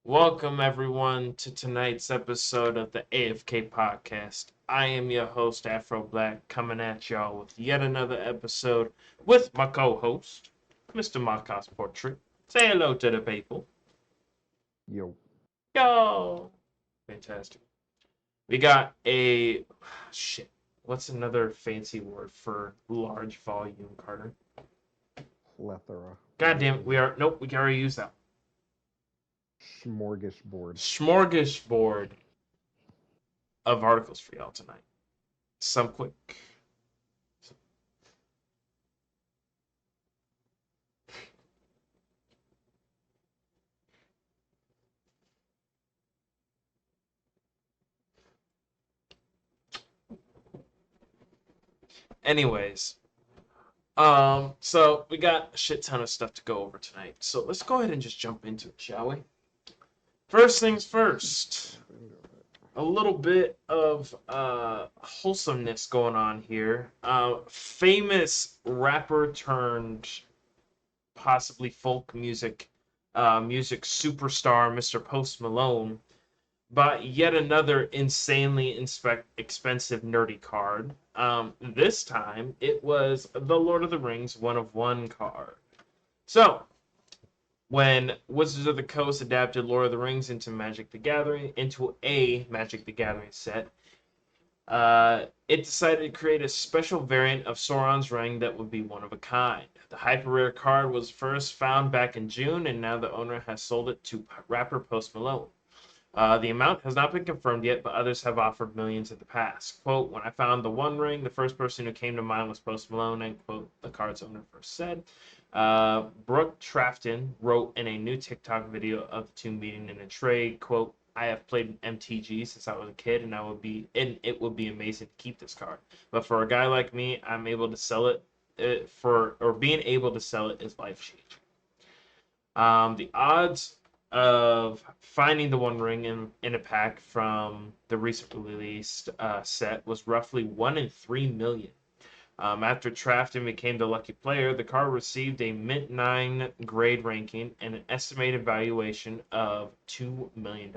Welcome, everyone, to tonight's episode of the AFK Podcast. I am your host, Afro Black, coming at y'all with yet another episode with my co host, Mr. Marcos Portrait. Say hello to the people. Yo, Yo! Fantastic. We got a. Shit. What's another fancy word for large volume, Carter? plethora. God damn it, Maybe we are. Nope, we can already use that. smorgasbord. Smorgasbord of articles for y'all tonight. Some quick. Anyways, so we got a shit ton of stuff to go over tonight. So let's go ahead and just jump into it, shall we? First things first. A little bit of wholesomeness going on here. Famous rapper turned possibly folk music superstar, Mr. Post Malone, bought yet another insanely expensive nerdy card. This time it was the Lord of the Rings One of One card. So, when Wizards of the Coast adapted Lord of the Rings into a Magic the Gathering set, it decided to create a special variant of Sauron's ring that would be one of a kind. The hyper rare card was first found back in June, and now the owner has sold it to rapper Post Malone. The amount has not been confirmed yet, but others have offered millions in the past. Quote, when I found the One Ring, the first person who came to mind was Post Malone, end quote, the card's owner first said. Brooke Trafton wrote in a new TikTok video of the two meeting in a trade, quote, I have played MTG since I was a kid, and it would be amazing to keep this card. But for a guy like me, I'm able to sell it, being able to sell it is life changing. The odds of finding the One Ring in a pack from the recently released set was roughly 1 in 3 million. After Trafton became the lucky player, the card received a Mint 9 grade ranking and an estimated valuation of $2 million.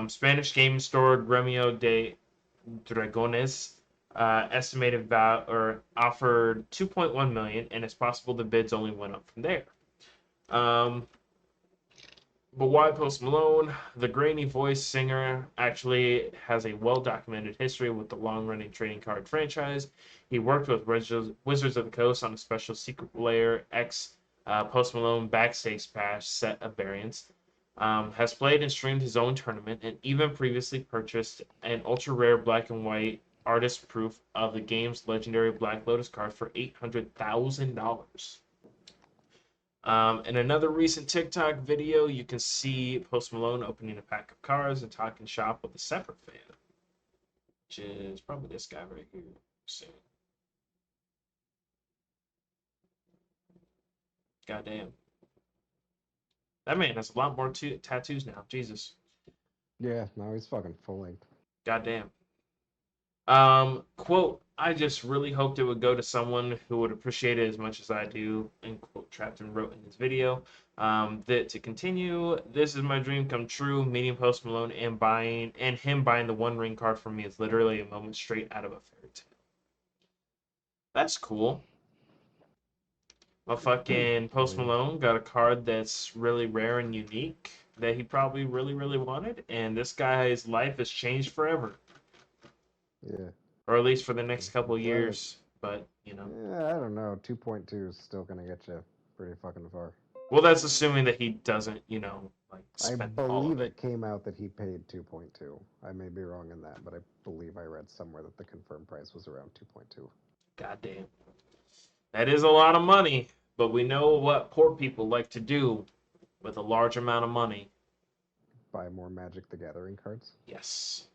Spanish game store Gremio de Dragones estimated or offered 2.1 million, and it's possible the bids only went up from there. Um, but why Post Malone? The grainy voice singer actually has a well documented history with the long running trading card franchise. He worked with Wizards of the Coast on a special Secret Lair X Post Malone Backstage Bash set of variants. Has played and streamed his own tournament and even previously purchased an ultra rare black and white artist proof of the game's legendary Black Lotus card for $800,000. In another recent TikTok video, you can see Post Malone opening a pack of cards and talking shop with a separate fan, which is probably this guy right here. So, goddamn, that man has a lot more tattoos now. Jesus, Yeah, now he's fucking full length. goddamn. Quote, I just really hoped it would go to someone who would appreciate it as much as I do, end quote, Trapton wrote in his video. That to continue, this is my dream come true. Meeting Post Malone and him buying the One Ring card for me is literally a moment straight out of a fairy tale. That's cool. My fucking Post Malone got a card that's really rare and unique that he probably really, really wanted, and this guy's life has changed forever. Yeah. Or at least for the next couple I'm glad it. years. But Yeah, I don't know. 2.2 is still gonna get you pretty fucking far. well, that's assuming that he doesn't, like I spend all of believe it. it came out that he paid 2.2. I may be wrong in that, but I believe I read somewhere that the confirmed price was around 2.2. Goddamn, that is a lot of money. But we know what poor people like to do with a large amount of money. Buy more Magic the Gathering cards. Yes,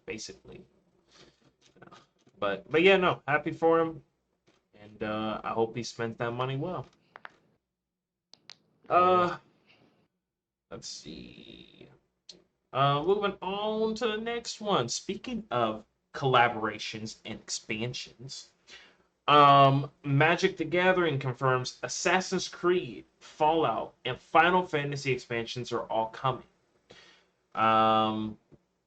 basically. But yeah, no, happy for him, and I hope he spent that money well. Yeah. Uh, let's see. Moving on to the next one. Speaking of collaborations and expansions, Magic the Gathering confirms Assassin's Creed, Fallout, and Final Fantasy expansions are all coming. Um,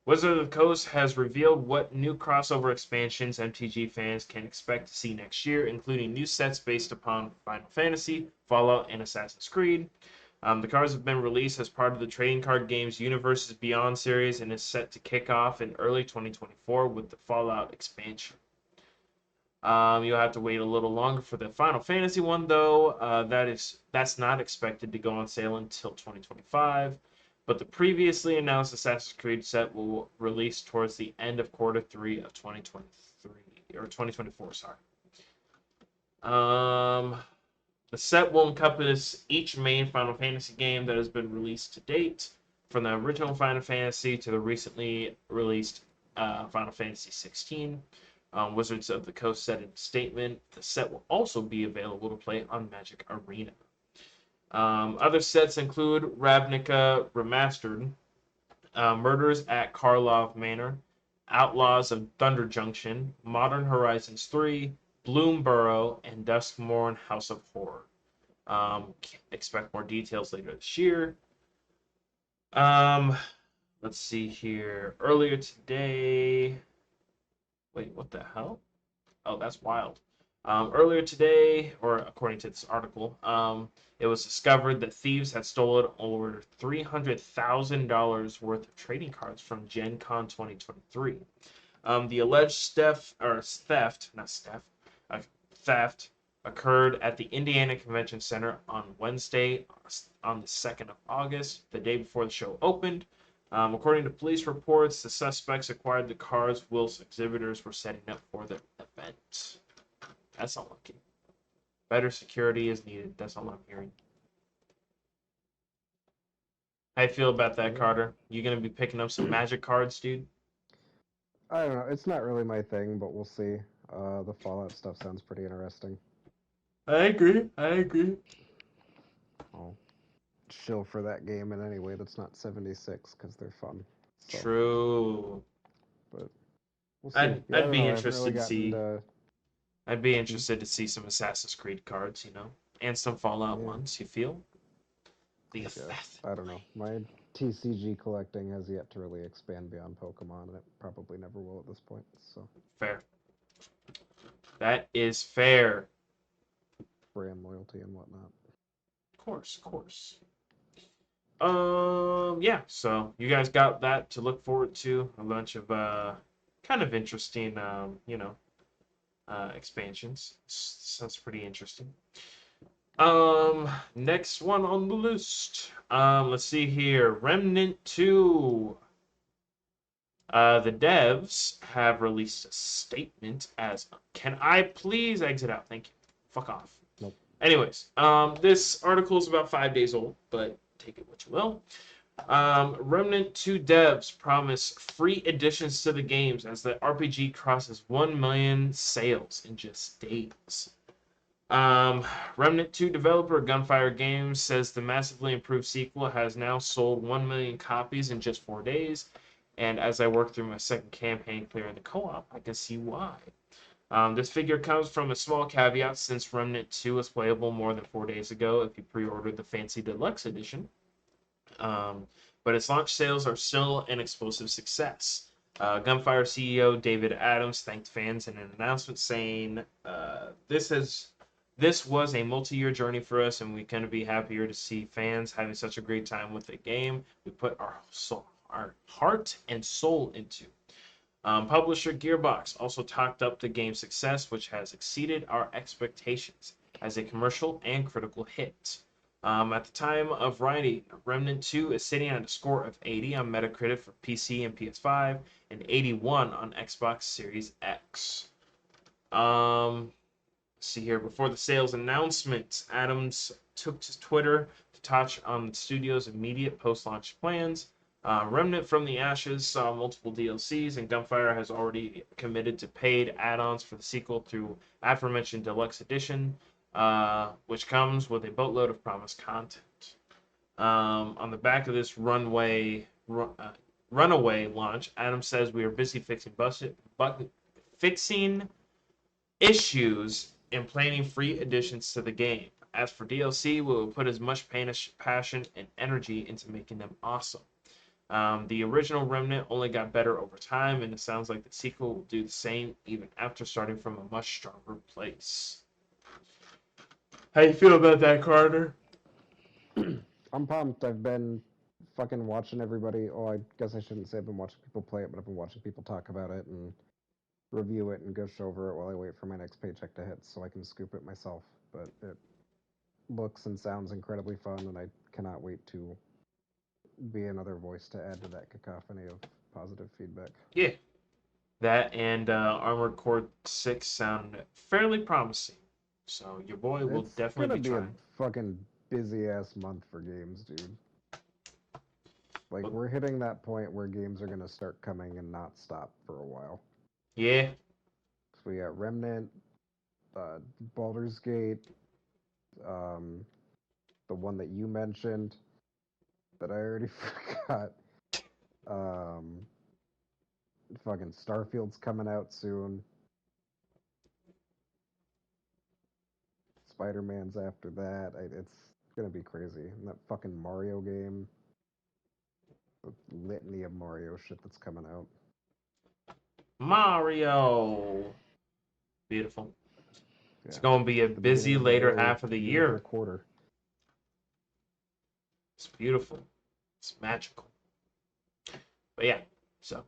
Wizard of the Coast has revealed what new crossover expansions MTG fans can expect to see next year, including new sets based upon Final Fantasy, Fallout, and Assassin's Creed. The cards have been released as part of the trading card game's Universes Beyond series and is set to kick off in early 2024 with the Fallout expansion. You'll have to wait a little longer for the Final Fantasy one, though. That's not expected to go on sale until 2025. But the previously announced Assassin's Creed set will release towards the end of quarter three of 2023 or 2024. Sorry. The set will encompass each main Final Fantasy game that has been released to date, from the original Final Fantasy to the recently released Final Fantasy 16. Wizards of the Coast said in a statement, the set will also be available to play on Magic Arena. Other sets include Ravnica Remastered, Murders at Karlov Manor, Outlaws of Thunder Junction, Modern Horizons 3, Bloomborough, and Duskmourn House of Horror. Expect more details later this year. Let's see here. Earlier today... Wait, what the hell? Oh, that's wild. Earlier today, or according to this article, it was discovered that thieves had stolen over $300,000 worth of trading cards from Gen Con 2023. The alleged theft occurred at the Indiana Convention Center on Wednesday, on the 2nd of August, the day before the show opened. According to police reports, the suspects acquired the cards whilst exhibitors were setting up for the event. That's unlucky. Better security is needed. That's all I'm hearing. How you feel about that, Carter? You gonna be picking up some Magic cards, dude? I don't know. It's not really my thing, but we'll see. The Fallout stuff sounds pretty interesting. I agree. I agree. I'll chill for that game in any way that's not 76 because they're fun. So, True. but we'll see. I'd Yeah, I I'd don't be know. I haven't really interested to gotten see. to. I'd be interested to see some Assassin's Creed cards, and some Fallout Yeah, ones. You feel the I effect? guess. I don't know. My TCG collecting has yet to really expand beyond Pokemon, and it probably never will at this point. So, Fair. That is fair. brand loyalty and whatnot. Of course, of course. Yeah. So you guys got that to look forward to. A bunch of kind of interesting, expansions. Sounds pretty interesting. Next one on the list. Let's see here. Remnant 2. The devs have released a statement as, can I please exit out? Thank you. Fuck off. Nope. Anyways, this article is about 5 days old, but take it what you will. Remnant 2 devs promise free additions to the games as the RPG crosses 1 million sales in just days. Remnant 2 developer Gunfire Games says the massively improved sequel has now sold 1 million copies in just 4 days, and as I work through my second campaign clearing the co-op, I can see why. This figure comes from a small caveat since Remnant 2 was playable more than 4 days ago if you pre-ordered the Fancy Deluxe Edition. But its launch sales are still an explosive success. Gunfire CEO David Adams thanked fans in an announcement saying, this was a multi-year journey for us, and we couldn't be happier to see fans having such a great time with the game we put our heart and soul into. Publisher Gearbox also talked up the game's success, which has exceeded our expectations as a commercial and critical hit. At the time of writing, Remnant 2 is sitting at a score of 80 on Metacritic for PC and PS5, and 81 on Xbox Series X. See here, before the sales announcement, Adams took to Twitter to touch on the studio's immediate post-launch plans. Remnant from the Ashes saw multiple DLCs, and Gunfire has already committed to paid add-ons for the sequel through aforementioned Deluxe Edition, which comes with a boatload of promised content. On the back of this runaway launch, Adams says we are busy fixing issues in planning free additions to the game. As for DLC, we will put as much passion and energy into making them awesome. The original Remnant only got better over time, and it sounds like the sequel will do the same even after starting from a much stronger place. How you feel about that, Carter? I'm pumped. I've been fucking watching everybody. Oh, I guess I shouldn't say I've been watching people play it, but I've been watching people talk about it and review it and gush over it while I wait for my next paycheck to hit so I can scoop it myself. But it looks and sounds incredibly fun, and I cannot wait to be another voice to add to that cacophony of positive feedback. Yeah, that and Armored Core 6 sound fairly promising. So your boy will It's definitely gonna be be a trying. fucking busy ass month for games, dude. Like, But we're hitting that point where games are gonna start coming and not stop for a while. yeah, So we got Remnant, uh, Baldur's Gate, um, the one that you mentioned that I already forgot. Um, fucking Starfield's coming out soon. Spider Man's after that. It's gonna be crazy. And that fucking Mario game, the litany of Mario shit that's coming out. Mario. Beautiful. It's Yeah, going to be a it's the beginning busy of the later year. half of It's the the beginning of the year. quarter. It's beautiful. It's magical. But yeah, so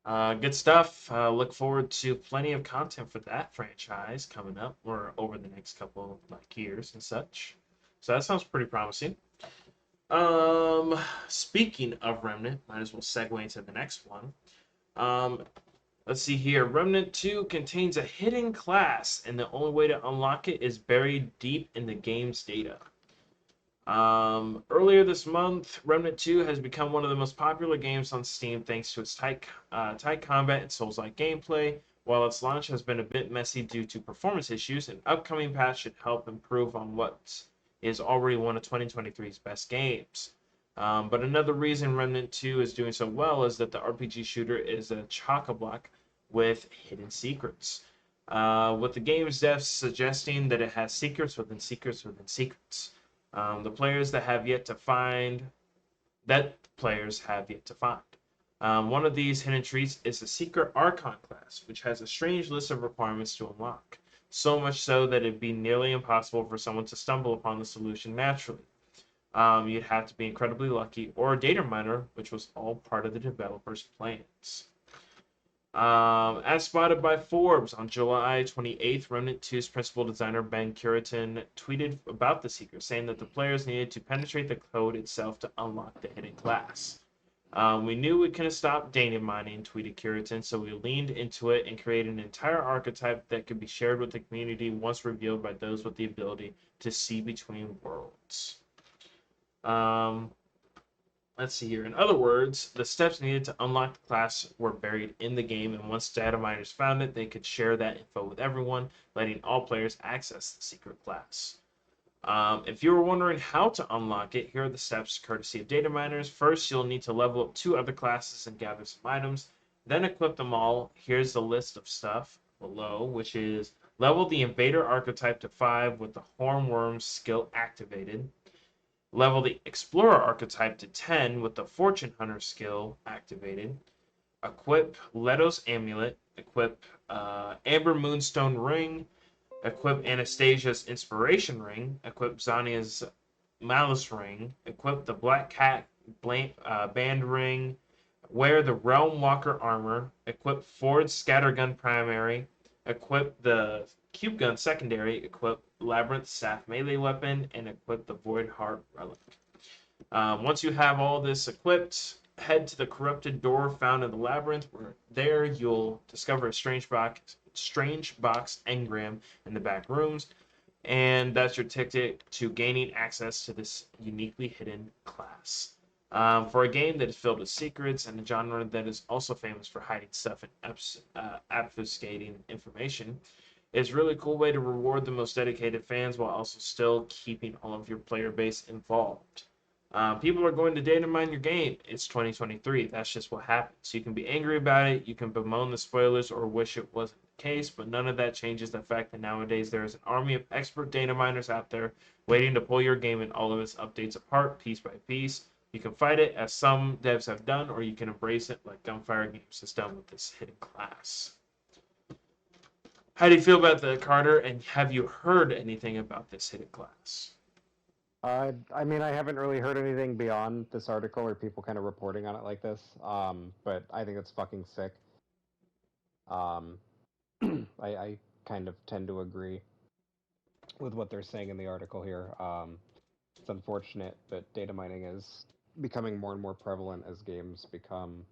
good stuff. Look forward to plenty of content for that franchise coming up or over the next couple of like years and such. So that sounds pretty promising. Speaking of Remnant, might as well segue into the next one. Um, let's see here. Remnant 2 contains a hidden class, and the only way to unlock it is buried deep in the game's data. Earlier this month, Remnant 2 has become one of the most popular games on Steam thanks to its tight combat and Souls-like gameplay. While its launch has been a bit messy due to performance issues, an upcoming patch should help improve on what is already one of 2023's best games. But another reason Remnant 2 is doing so well is that the RPG shooter is a chock-a-block with hidden secrets. With the game's devs suggesting that it has secrets within secrets within secrets. The players that have yet to find that players have yet to find. One of these hidden treats is the Secret Archon class, which has a strange list of requirements to unlock. So much so that it'd be nearly impossible for someone to stumble upon the solution naturally. You'd have to be incredibly lucky, or a data miner, which was all part of the developer's plans. As spotted by Forbes on July 28th, Remnant 2's principal designer Ben Curitin tweeted about the secret, saying that the players needed to penetrate the code itself to unlock the hidden class. We knew we couldn't stop data mining, tweeted Curitin, so we leaned into it and created an entire archetype that could be shared with the community once revealed by those with the ability to see between worlds. Um, Let's see here. In other words, the steps needed to unlock the class were buried in the game, and once data miners found it, they could share that info with everyone, letting all players access the secret class. If you were wondering how to unlock it, here are the steps courtesy of data miners. First, you'll need to level up 2 other classes and gather some items, then equip them all. Here's the list of stuff below, which is level the Invader archetype to 5 with the Hornworm skill activated. Level the Explorer archetype to 10 with the Fortune Hunter skill activated. Equip Leto's Amulet. Equip Amber Moonstone Ring. Equip Anastasia's Inspiration Ring. Equip Zania's Malice Ring. Equip the Black Cat Band Ring. Wear the Realm Walker Armor. Equip Ford's Scattergun Primary. Equip the Cube Gun Secondary. Equip Labyrinth Staff Melee Weapon. And equip the Void Heart Relic. Once you have all this equipped, head to the corrupted door found in the labyrinth. Where there you'll discover a strange box engram in the back rooms, and that's your ticket to gaining access to this uniquely hidden class. For a game that is filled with secrets and a genre that is also famous for hiding stuff and obfuscating information, it's a really cool way to reward the most dedicated fans while also still keeping all of your player base involved. People are going to data mine your game. It's 2023. That's just what happens. You can be angry about it, you can bemoan the spoilers, or wish it wasn't. case, but none of that changes the fact that nowadays there is an army of expert data miners out there waiting to pull your game and all of its updates apart piece by piece. You can fight it, as some devs have done, or you can embrace it like Gunfire Games has done with this hidden class. How do you feel about the Carter, and have you heard anything about this hidden class? I mean, I haven't really heard anything beyond this article or people kind of reporting on it like this. But I think it's fucking sick. Um, I kind of tend to agree with what they're saying in the article here. It's unfortunate, but data mining is becoming more and more prevalent as games become,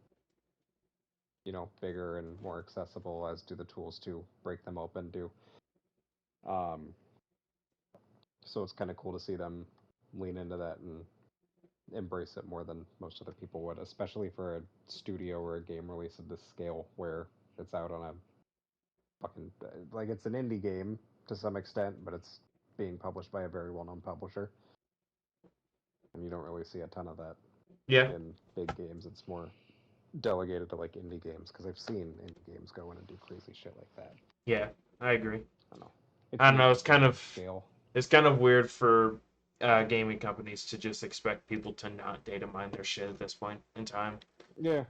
bigger and more accessible, as do the tools to break them open do. Um, so it's kind of cool to see them lean into that and embrace it more than most other people would, especially for a studio or a game release of this scale where it's out on a fucking like it's an indie game to some extent, but it's being published by a very well-known publisher, and you don't really see a ton of that Yeah, in big games. It's more delegated to like indie games because I've seen indie games go in and do crazy shit like that. yeah, I agree. I don't know. It's I don't know. unique scale. It's kind of weird for gaming companies to just expect people to not data mine their shit at this point in time. Yeah.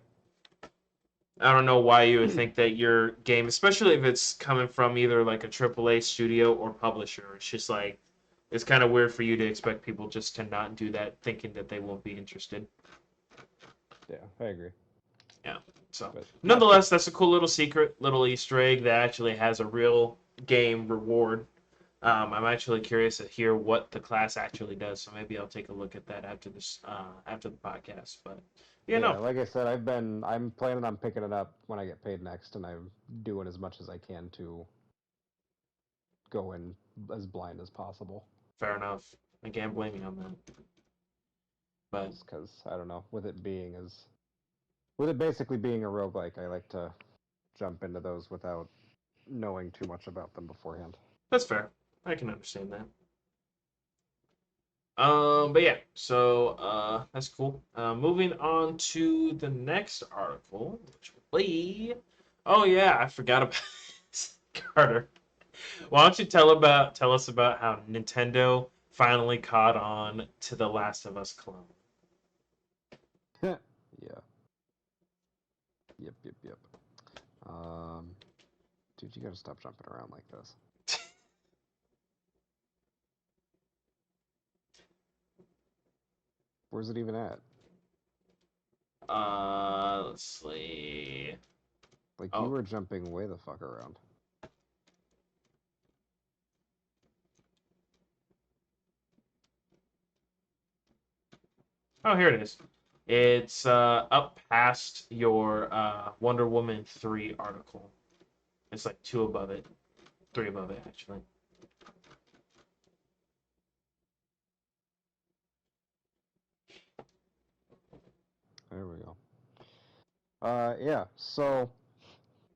I don't know why you would think that your game, especially if it's coming from either like a AAA studio or publisher, it's just like it's kind of weird for you to expect people just to not do that, thinking that they won't be interested. Yeah, I agree. Yeah. So, But nonetheless, that's a cool little secret, little Easter egg that actually has a real game reward. I'm actually curious to hear what the class actually does, so maybe I'll take a look at that after this, after the podcast. But yeah, yeah, no, like I said, I'm planning on picking it up when I get paid next, and I'm doing as much as I can to go in as blind as possible. fair enough. I can't blame you on that. But Just because I don't know, with it basically being a roguelike, I like to jump into those without knowing too much about them beforehand. that's fair. I can understand that. But yeah, so that's cool. Moving on to the next article, which will be, oh yeah, I forgot about Carter. Why don't you tell us about how Nintendo finally caught on to the Last of Us clone? Yeah. Yep. Um, dude, you gotta stop jumping around like this. Where's it even at? Let's see. Like you Oh, were jumping way the fuck around. oh, here it is. It's up past your Wonder Woman 3 article. It's like two above it, three above it actually. There we go. Yeah. So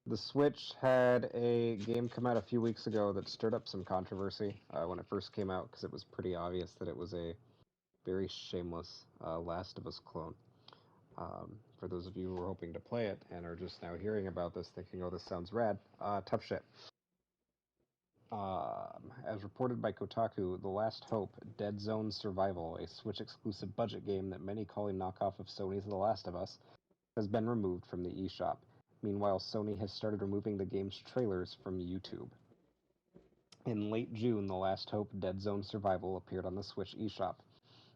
the Switch had a game come out a few weeks ago that stirred up some controversy when it first came out because it was pretty obvious that it was a very shameless Last of Us clone. For those of you who are hoping to play it and are just now hearing about this, thinking, "Oh, this sounds rad," tough shit. As reported by Kotaku, The Last Hope: Dead Zone Survival, a Switch-exclusive budget game that many call a knockoff of Sony's The Last of Us, has been removed from the eShop. Meanwhile, Sony has started removing the game's trailers from YouTube. In late June, The Last Hope: Dead Zone Survival appeared on the Switch eShop.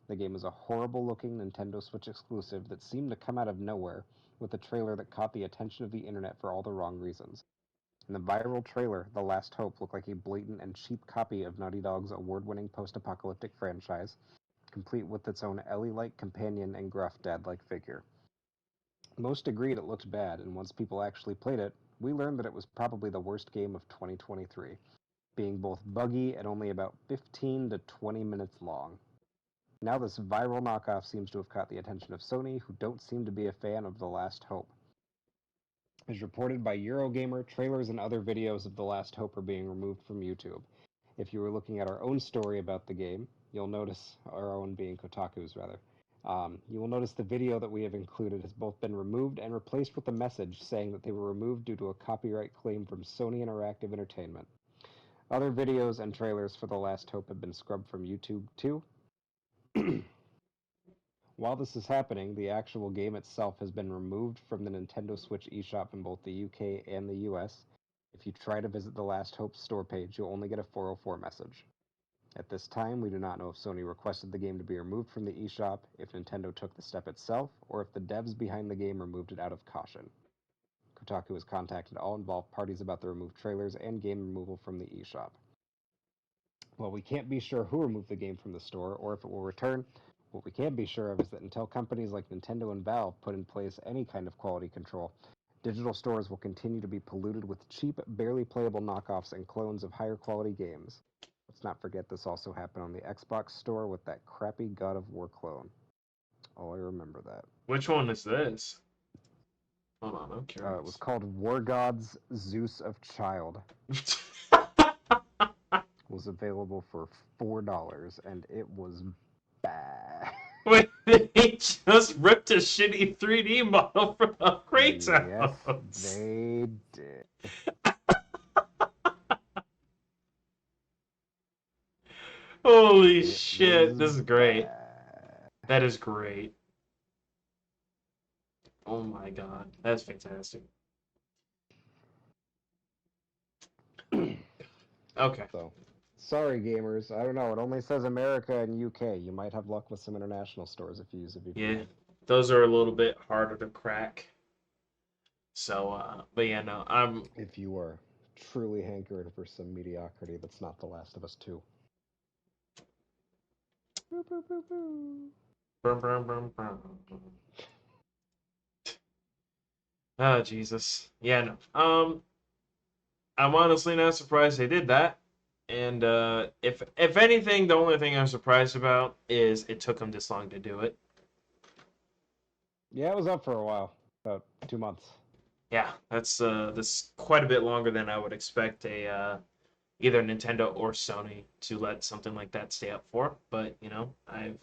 The game is a horrible-looking Nintendo Switch exclusive that seemed to come out of nowhere, with a trailer that caught the attention of the internet for all the wrong reasons. In the viral trailer, The Last Hope looked like a blatant and cheap copy of Naughty Dog's award-winning post-apocalyptic franchise, complete with its own Ellie-like companion and gruff dad-like figure. Most agreed it looked bad, and once people actually played it, we learned that it was probably the worst game of 2023, being both buggy and only about 15 to 20 minutes long. Now this viral knockoff seems to have caught the attention of Sony, who don't seem to be a fan of The Last Hope. As reported by Eurogamer, trailers and other videos of The Last Hope are being removed from YouTube. If you were looking at our own story about the game, you'll notice, our own being Kotaku's rather, You will notice the video that we have included has both been removed and replaced with a message saying that they were removed due to a copyright claim from Sony Interactive Entertainment. Other videos and trailers for The Last Hope have been scrubbed from YouTube too. While this is happening, the actual game itself has been removed from the Nintendo Switch eShop in both the UK and the US. If you try to visit the Last Hope store page, you'll only get a 404 message. At this time, we do not know if Sony requested the game to be removed from the eShop, if Nintendo took the step itself, or if the devs behind the game removed it out of caution. Kotaku has contacted all involved parties about the removed trailers and game removal from the eShop. While we can't be sure who removed the game from the store or if it will return, what we can be sure of is that until companies like Nintendo and Valve put in place any kind of quality control, digital stores will continue to be polluted with cheap, barely playable knockoffs and clones of higher quality games. Let's not forget this also happened on the Xbox store with that crappy God of War clone. Oh, I remember that. Which one is this? Hold on, I'm It curious. was called War Gods Zeus of Child. Was available for $4, and it was bad. Wait, they just ripped a shitty 3D model from the crates out. Yes, they did. Holy It shit, this was is great. bad. That is great. Oh my god, that's fantastic. Okay. So, sorry, gamers. I don't know. It only says America and UK. You might have luck with some international stores if you use a VPN. Yeah, those are a little bit harder to crack. So, but yeah, no, I'm. If you are truly hankering for some mediocrity that's not The Last of Us 2. Boo, boo, boo, boo. Brum, brum, brum, brum. Oh Jesus. Yeah, no. I'm honestly not surprised they did that. And if anything, the only thing I'm surprised about is it took them this long to do it. Yeah, it was up for a while. About 2 months. Yeah, that's quite a bit longer than I would expect either Nintendo or Sony to let something like that stay up for. But you know, I've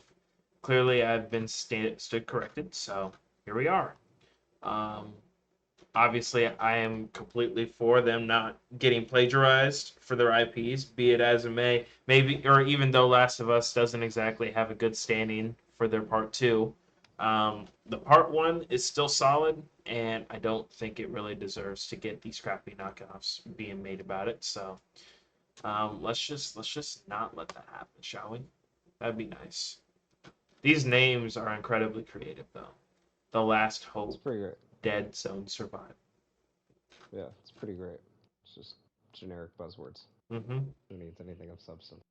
been stood corrected, so here we are. Obviously, I am completely for them not getting plagiarized for their IPs, be it as it may. Maybe, or even though Last of Us doesn't exactly have a good standing for their part two, the part one is still solid, and I don't think it really deserves to get these crappy knockoffs being made about it. So, let's just not let that happen, shall we? That'd be nice. These names are incredibly creative, though. The Last It's Hope, pretty great. Dead Zone Survival. Yeah, it's pretty great. It's just generic buzzwords. Mm-hmm. Who needs anything of substance?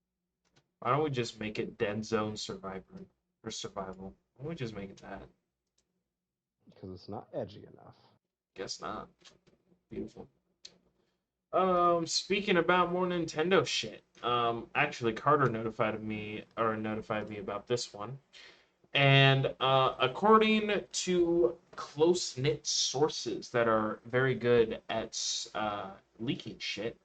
Why don't we just make it Dead Zone Survivor or Survival? Why don't we just make it that? Because it's not edgy enough. Guess not. Beautiful. Speaking about more Nintendo shit. Actually, Carter notified me about this one, and according to close-knit sources that are very good at leaking shit.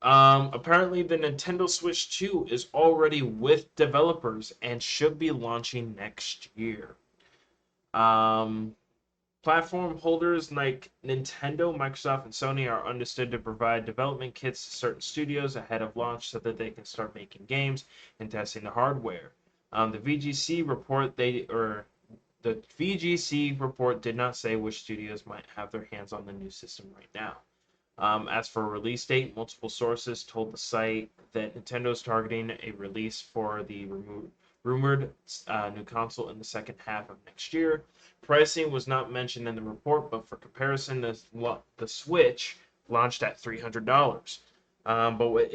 Apparently, the Nintendo Switch 2 is already with developers and should be launching next year. Platform holders like Nintendo, Microsoft, and Sony are understood to provide development kits to certain studios ahead of launch so that they can start making games and testing the hardware. The VGC report did not say which studios might have their hands on the new system right now. As for a release date, multiple sources told the site that Nintendo is targeting a release for the rumored new console in the second half of next year. Pricing was not mentioned in the report, but for comparison, the Switch launched at $300. But what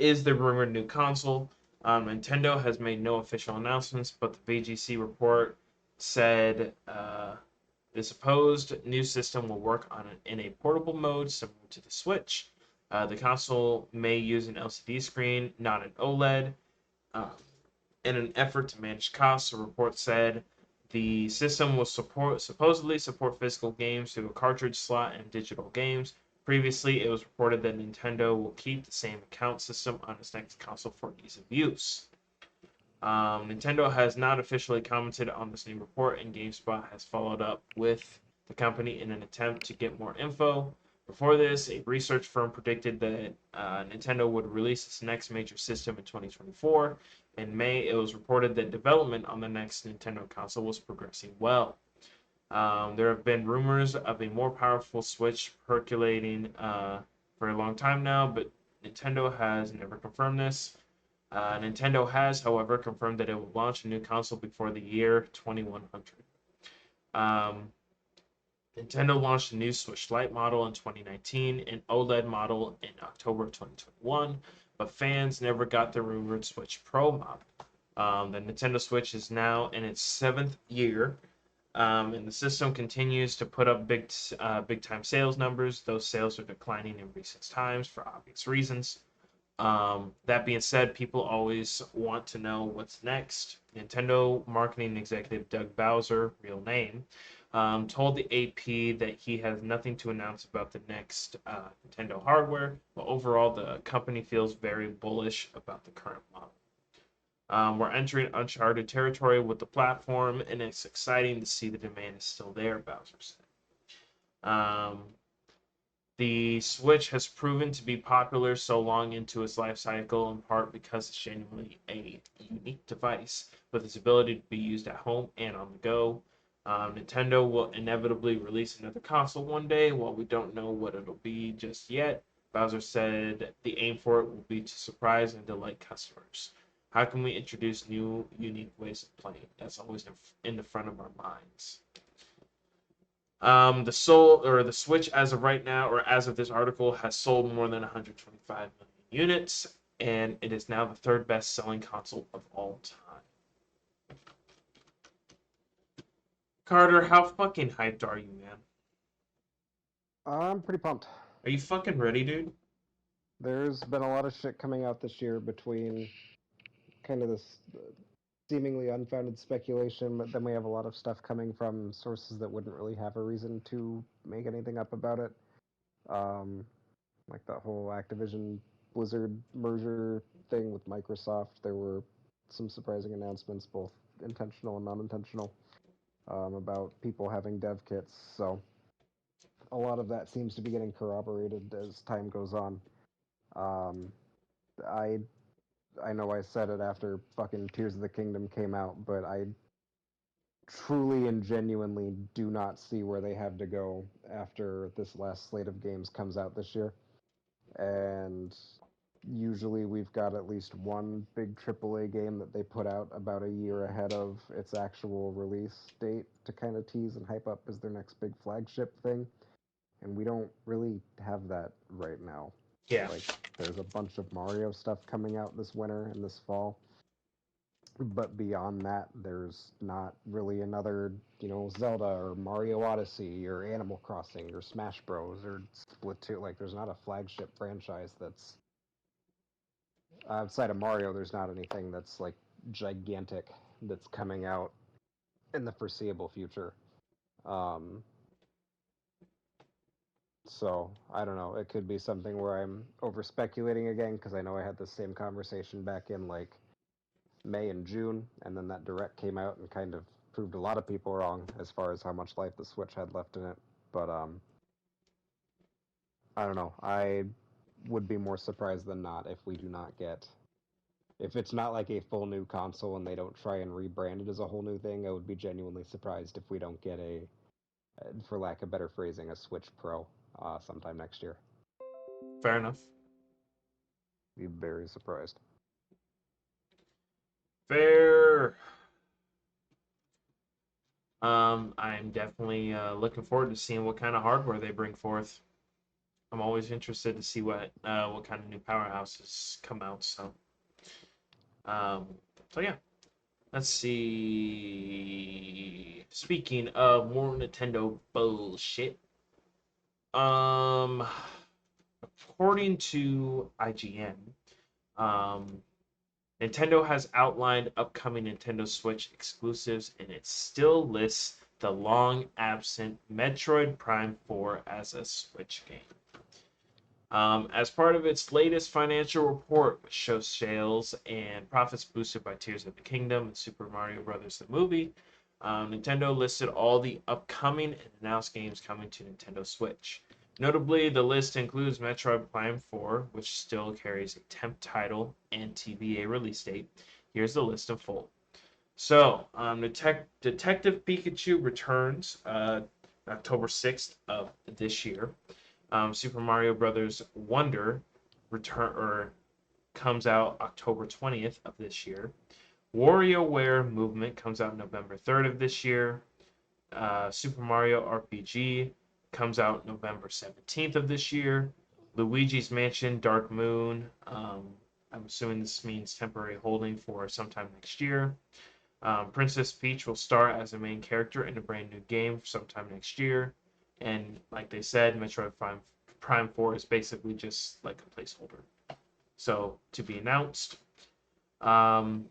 is the rumored new console? Nintendo has made no official announcements, but the VGC report said the supposed new system will work in a portable mode similar to the Switch. The console may use an LCD screen, not an OLED. In an effort to manage costs, the report said the system will supposedly support physical games through a cartridge slot and digital games. Previously, it was reported that Nintendo will keep the same account system on its next console for ease of use. Nintendo has not officially commented on this new report, and GameSpot has followed up with the company in an attempt to get more info. Before this, a research firm predicted that Nintendo would release its next major system in 2024. In May, it was reported that development on the next Nintendo console was progressing well. There have been rumors of a more powerful Switch percolating for a long time now, but Nintendo has never confirmed this. Nintendo has, however, confirmed that it will launch a new console before the year 2100. Um, Nintendo launched a new Switch Lite model in 2019, an OLED model in October of 2021, but fans never got the rumored Switch Pro model. The Nintendo Switch is now in its 7th year, and the system continues to put up big time sales numbers. Those sales are declining in recent times for obvious reasons. That being said, people always want to know what's next. Nintendo marketing executive Doug Bowser, real name, told the AP that he has nothing to announce about the next Nintendo hardware, but overall, the company feels very bullish about the current model. We're entering uncharted territory with the platform, and it's exciting to see the demand is still there, Bowser said. The Switch has proven to be popular so long into its life cycle, in part because it's genuinely a unique device with its ability to be used at home and on the go. Nintendo will inevitably release another console one day. While we don't know what it'll be just yet, Bowser said the aim for it will be to surprise and delight customers. How can we introduce new, unique ways of playing? That's always in the front of our minds. The Switch as of right now, or as of this article, has sold more than 125 million units, and it is now the third best-selling console of all time. Carter, how fucking hyped are you, man? I'm pretty pumped. Are you fucking ready, dude? There's been a lot of shit coming out this year between kind of this seemingly unfounded speculation, but then we have a lot of stuff coming from sources that wouldn't really have a reason to make anything up about it. Um, like that whole Activision Blizzard merger thing with Microsoft. There were some surprising announcements, both intentional and non-intentional, about people having dev kits. So a lot of that seems to be getting corroborated as time goes on. Um, I I know I said it after fucking Tears of the Kingdom came out, but I truly and genuinely do not see where they have to go after this last slate of games comes out this year. And usually we've got at least one big AAA game that they put out about a year ahead of its actual release date to kind of tease and hype up as their next big flagship thing. And we don't really have that right now. Yeah. Like, there's a bunch of Mario stuff coming out this winter and this fall, but beyond that, there's not really another, Zelda or Mario Odyssey or Animal Crossing or Smash Bros. Or Splatoon. Like, there's not a flagship franchise that's outside of Mario. There's not anything that's like gigantic that's coming out in the foreseeable future. Um, so I don't know. It could be something where I'm over speculating again because I know I had the same conversation back in like May and June, and then that direct came out and kind of proved a lot of people wrong as far as how much life the Switch had left in it. But I don't know. I would be more surprised than not if we do not get, if it's not like a full new console and they don't try and rebrand it as a whole new thing. I would be genuinely surprised if we don't get a, for lack of better phrasing, a Switch Pro sometime next year. Fair enough. Be very surprised. Fair. I'm definitely looking forward to seeing what kind of hardware they bring forth. I'm always interested to see what kind of new powerhouses come out. Um, so yeah. Let's see. Speaking of more Nintendo bullshit, um, according to IGN, um, Nintendo has outlined upcoming Nintendo Switch exclusives, and it still lists the long absent Metroid Prime 4 as a Switch game. As part of its latest financial report, which shows sales and profits boosted by Tears of the Kingdom and Super Mario Bros. The movie, Nintendo listed all the upcoming and announced games coming to Nintendo Switch. Notably, the list includes Metroid Prime 4, which still carries a temp title and TVA release date. Here's the list in full. So, Detective Pikachu returns October 6th of this year. Super Mario Brothers Wonder return or comes out October 20th of this year. WarioWare Movement comes out November 3rd of this year. Super Mario RPG comes out November 17th of this year. Luigi's Mansion Dark Moon. I'm assuming this means temporary holding for sometime next year. Princess Peach will star as a main character in a brand new game sometime next year. And like they said, Metroid Prime 4 is basically just like a placeholder. So, to be announced. Um,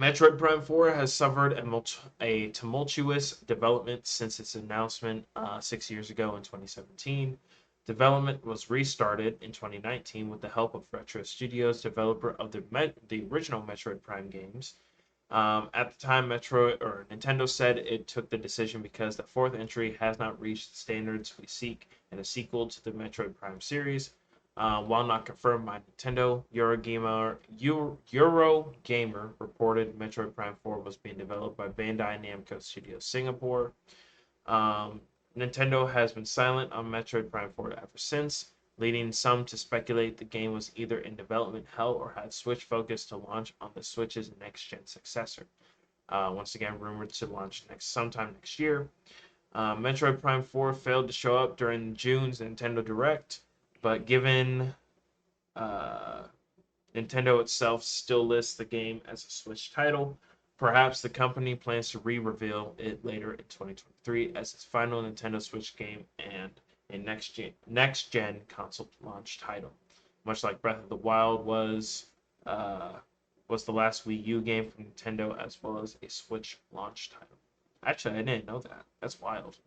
Metroid Prime 4 has suffered a tumultuous development since its announcement 6 years ago in 2017. Development was restarted in 2019 with the help of Retro Studios, developer of the original Metroid Prime games. At the time, Nintendo said it took the decision because the fourth entry has not reached the standards we seek in a sequel to the Metroid Prime series. While not confirmed by Nintendo, Eurogamer reported Metroid Prime 4 was being developed by Bandai Namco Studios Singapore. Nintendo has been silent on Metroid Prime 4 ever since, leading some to speculate the game was either in development hell or had Switch focus to launch on the Switch's next-gen successor. Once again, rumored to launch sometime next year. Metroid Prime 4 failed to show up during June's Nintendo Direct, but given Nintendo itself still lists the game as a Switch title, perhaps the company plans to re-reveal it later in 2023 as its final Nintendo Switch game and a next-gen console launch title. Much like Breath of the Wild was the last Wii U game from Nintendo, as well as a Switch launch title. Actually, I didn't know that. That's wild.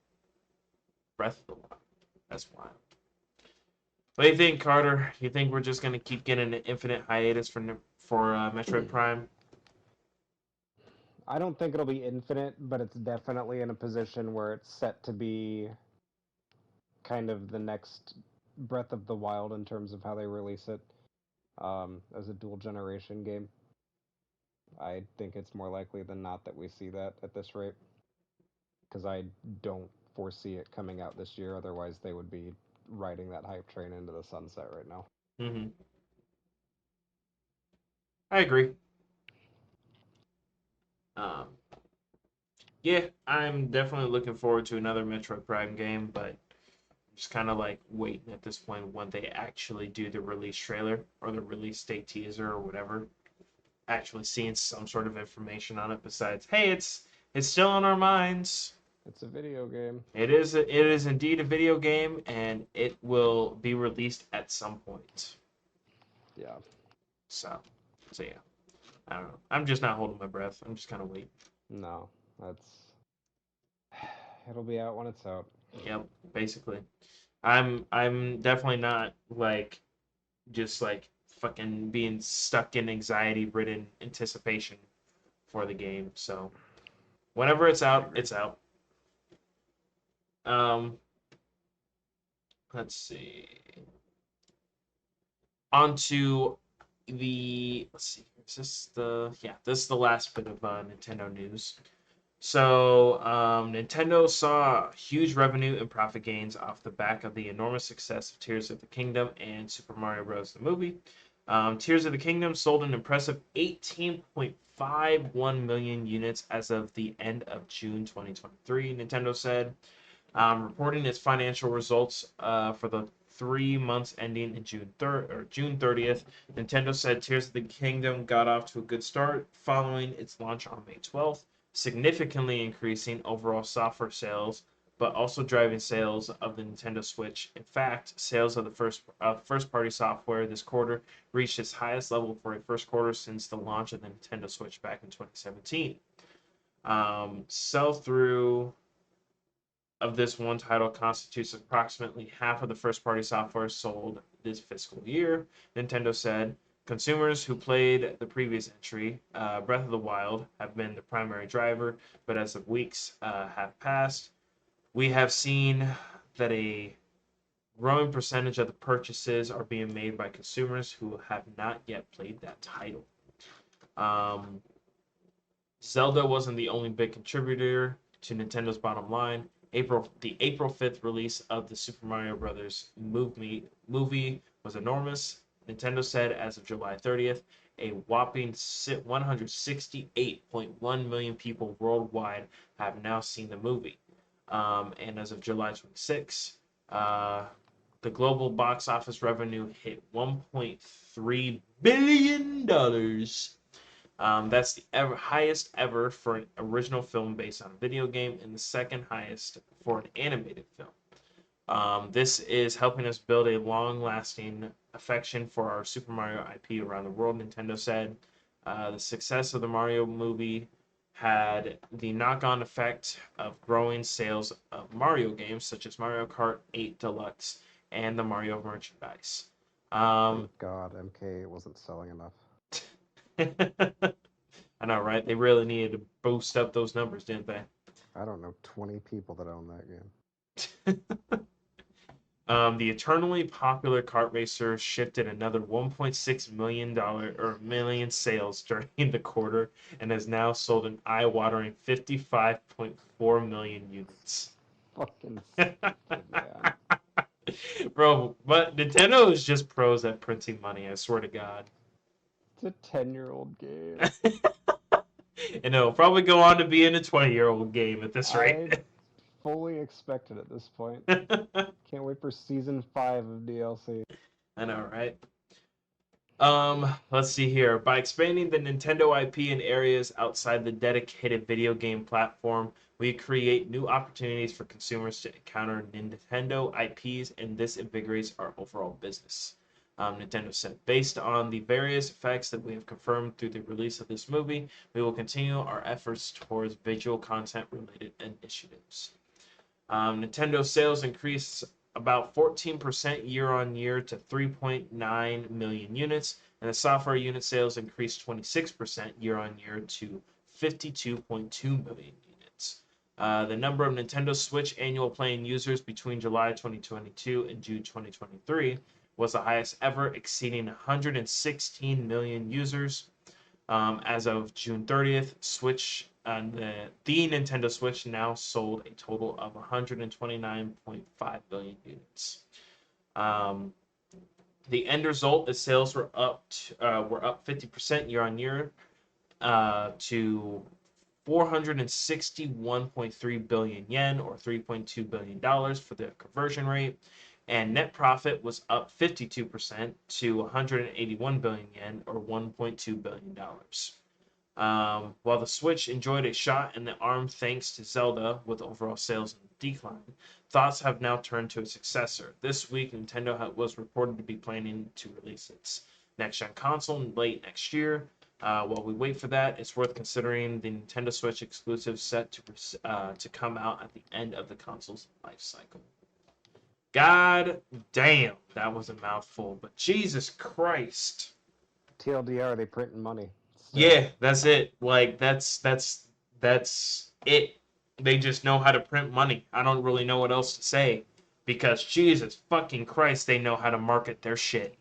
Breath of the Wild. That's wild. What do you think, Carter? You think we're just gonna keep getting an infinite hiatus for Metroid Prime? I don't think it'll be infinite, but it's definitely in a position where it's set to be kind of the next Breath of the Wild in terms of how they release it as a dual generation game. I think it's more likely than not that we see that at this rate, because I don't foresee it coming out this year. Otherwise, they would be riding that hype train into the sunset right now. Mm-hmm. I agree. Um, yeah, I'm definitely looking forward to another Metroid Prime game, but I'm just kind of like waiting at this point when they actually do the release trailer or the release date teaser or whatever. Actually seeing some sort of information on it besides, hey, it's still on our minds. It's a video game. It is indeed a video game, and it will be released at some point. Yeah. So, yeah. I don't know. I'm just not holding my breath. I'm just kind of waiting. No, that's. It'll be out when it's out. Yep, basically. I'm definitely not like just like fucking being stuck in anxiety ridden anticipation for the game. So whenever it's out, it's out. Um let's see. On to the let's see. This is the last bit of Nintendo news. So, Nintendo saw huge revenue and profit gains off the back of the enormous success of Tears of the Kingdom and Super Mario Bros. The movie. Tears of the Kingdom sold an impressive 18.51 million units as of the end of June 2023, Nintendo said. Reporting its financial results for the 3 months ending in June 30th, Nintendo said Tears of the Kingdom got off to a good start following its launch on May 12th, significantly increasing overall software sales, but also driving sales of the Nintendo Switch. In fact, sales of the first-party software this quarter reached its highest level for a first quarter since the launch of the Nintendo Switch back in 2017. Sell through of this one title constitutes approximately half of the first-party software sold this fiscal year, Nintendo said. Consumers who played the previous entry, Breath of the Wild, have been the primary driver, but as the weeks have passed, we have seen that a growing percentage of the purchases are being made by consumers who have not yet played that title. Um, Zelda wasn't the only big contributor to Nintendo's bottom line. The April 5th release of the Super Mario Bros. Movie was enormous. Nintendo said as of July 30th, a whopping 168.1 million people worldwide have now seen the movie. And as of July 26th, the global box office revenue hit $1.3 billion. That's the highest ever for an original film based on a video game, and the second highest for an animated film. This is helping us build a long-lasting affection for our Super Mario IP around the world, Nintendo said. The success of the Mario movie had the knock-on effect of growing sales of Mario games such as Mario Kart 8 Deluxe and the Mario merchandise. Thank God MK wasn't selling enough. I know, right? They really needed to boost up those numbers, didn't they? I don't know 20 people that own that game. The eternally popular kart racer shifted another $1.6 million sales during the quarter and has now sold an eye-watering 55.4 million units. Fucking stupid, man. Bro, but Nintendo is just pros at printing money, I swear to God. It's a 10-year-old game. And it'll probably go on to be in a 20-year-old game at this I rate. fully expect it at this point. Can't wait for season 5 of DLC. I know, right? Let's see here. By expanding the Nintendo IP in areas outside the dedicated video game platform, we create new opportunities for consumers to encounter Nintendo IPs, and this invigorates our overall business. Nintendo said, based on the various effects that we have confirmed through the release of this movie, we will continue our efforts towards visual content related initiatives. Nintendo sales increased about 14% year on year to 3.9 million units, and the software unit sales increased 26% year on year to 52.2 million units. The number of Nintendo Switch annual playing users between July 2022 and June 2023 was the highest ever, exceeding 116 million users. As of June 30th, Switch and the Nintendo Switch now sold a total of 129.5 billion units. The end result is sales were up 50% year on year to 461.3 billion yen, or $3.2 billion for the conversion rate. And net profit was up 52% to 181 billion yen, or $1.2 billion. While the Switch enjoyed a shot in the arm thanks to Zelda, with overall sales in decline, thoughts have now turned to its successor. This week, Nintendo was reported to be planning to release its next-gen console in late next year. While we wait for that, it's worth considering the Nintendo Switch exclusive set to come out at the end of the console's life cycle. God damn, that was a mouthful, but Jesus Christ. TLDR, they printing money. Still. Yeah, that's it. Like that's it. They just know how to print money. I don't really know what else to say, because Jesus fucking Christ, they know how to market their shit.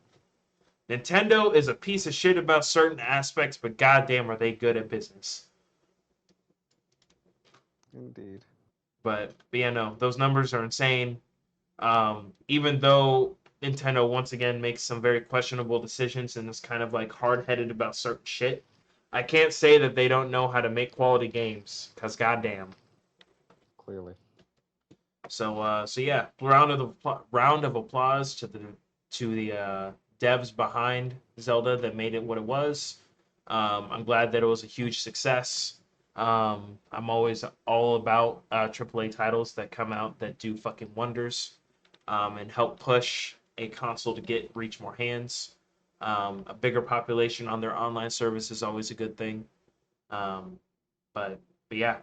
Nintendo is a piece of shit about certain aspects, but goddamn are they good at business. Indeed. But yeah, no, those numbers are insane. Even though Nintendo once again makes some very questionable decisions and is kind of like hard-headed about certain shit, I can't say that they don't know how to make quality games, because goddamn. Clearly. So yeah, round of applause to the devs behind Zelda that made it what it was. I'm glad that it was a huge success. I'm always all about AAA titles that come out that do fucking wonders, and help push a console to reach more hands. A bigger population on their online service is always a good thing. But yeah,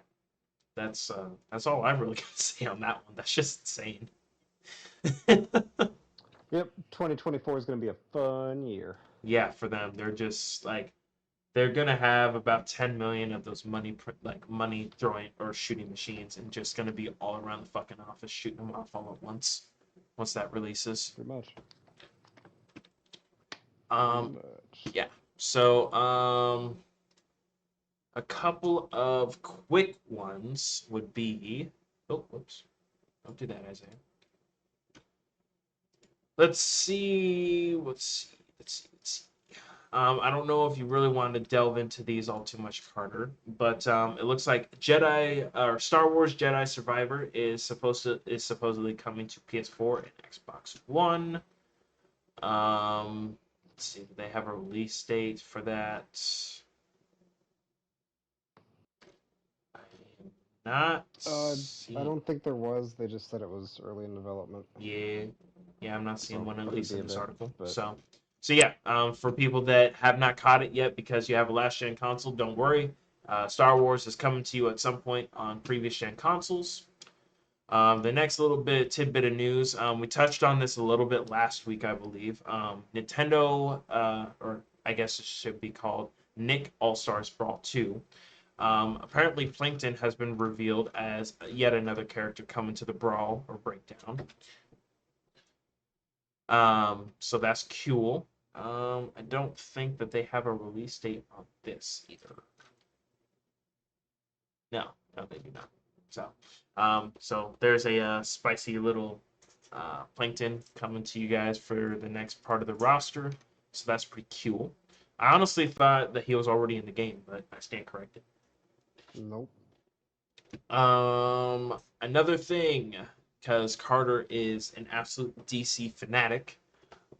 that's all I really got to say on that one. That's just insane. Yep, 2024 is going to be a fun year. Yeah, for them, they're just like they're gonna have about 10 million of those money throwing or shooting machines, and just gonna be all around the fucking office shooting them off all at once that releases. Pretty much. Um, Pretty much. yeah. So a couple of quick ones would be. Oh, whoops! Don't do that, Isaiah. Let's see. Let's see. I don't know if you really wanted to delve into these all too much, Carter, but it looks like Jedi or Star Wars Jedi Survivor is supposedly coming to PS4 and Xbox One. Let's see, do they have a release date for that? I am not I seeing. don't think there was. They just said it was early in development. Yeah, yeah, I'm not seeing So one at could least be in a this bit, article. but So yeah, for people that have not caught it yet because you have a last gen console, don't worry. Star Wars is coming to you at some point on previous gen consoles. The next little tidbit of news, we touched on this a little bit last week, I believe. Nintendo, or I guess it should be called Nick All Stars Brawl 2. Apparently, Plankton has been revealed as yet another character coming to the Brawl or Breakdown. So that's cool. I don't think that they have a release date on this either. No, they do not. So there's a spicy little Plankton coming to you guys for the next part of the roster. So that's pretty cool. I honestly thought that he was already in the game, but I stand corrected. nope. Another thing, because Carter is an absolute DC fanatic.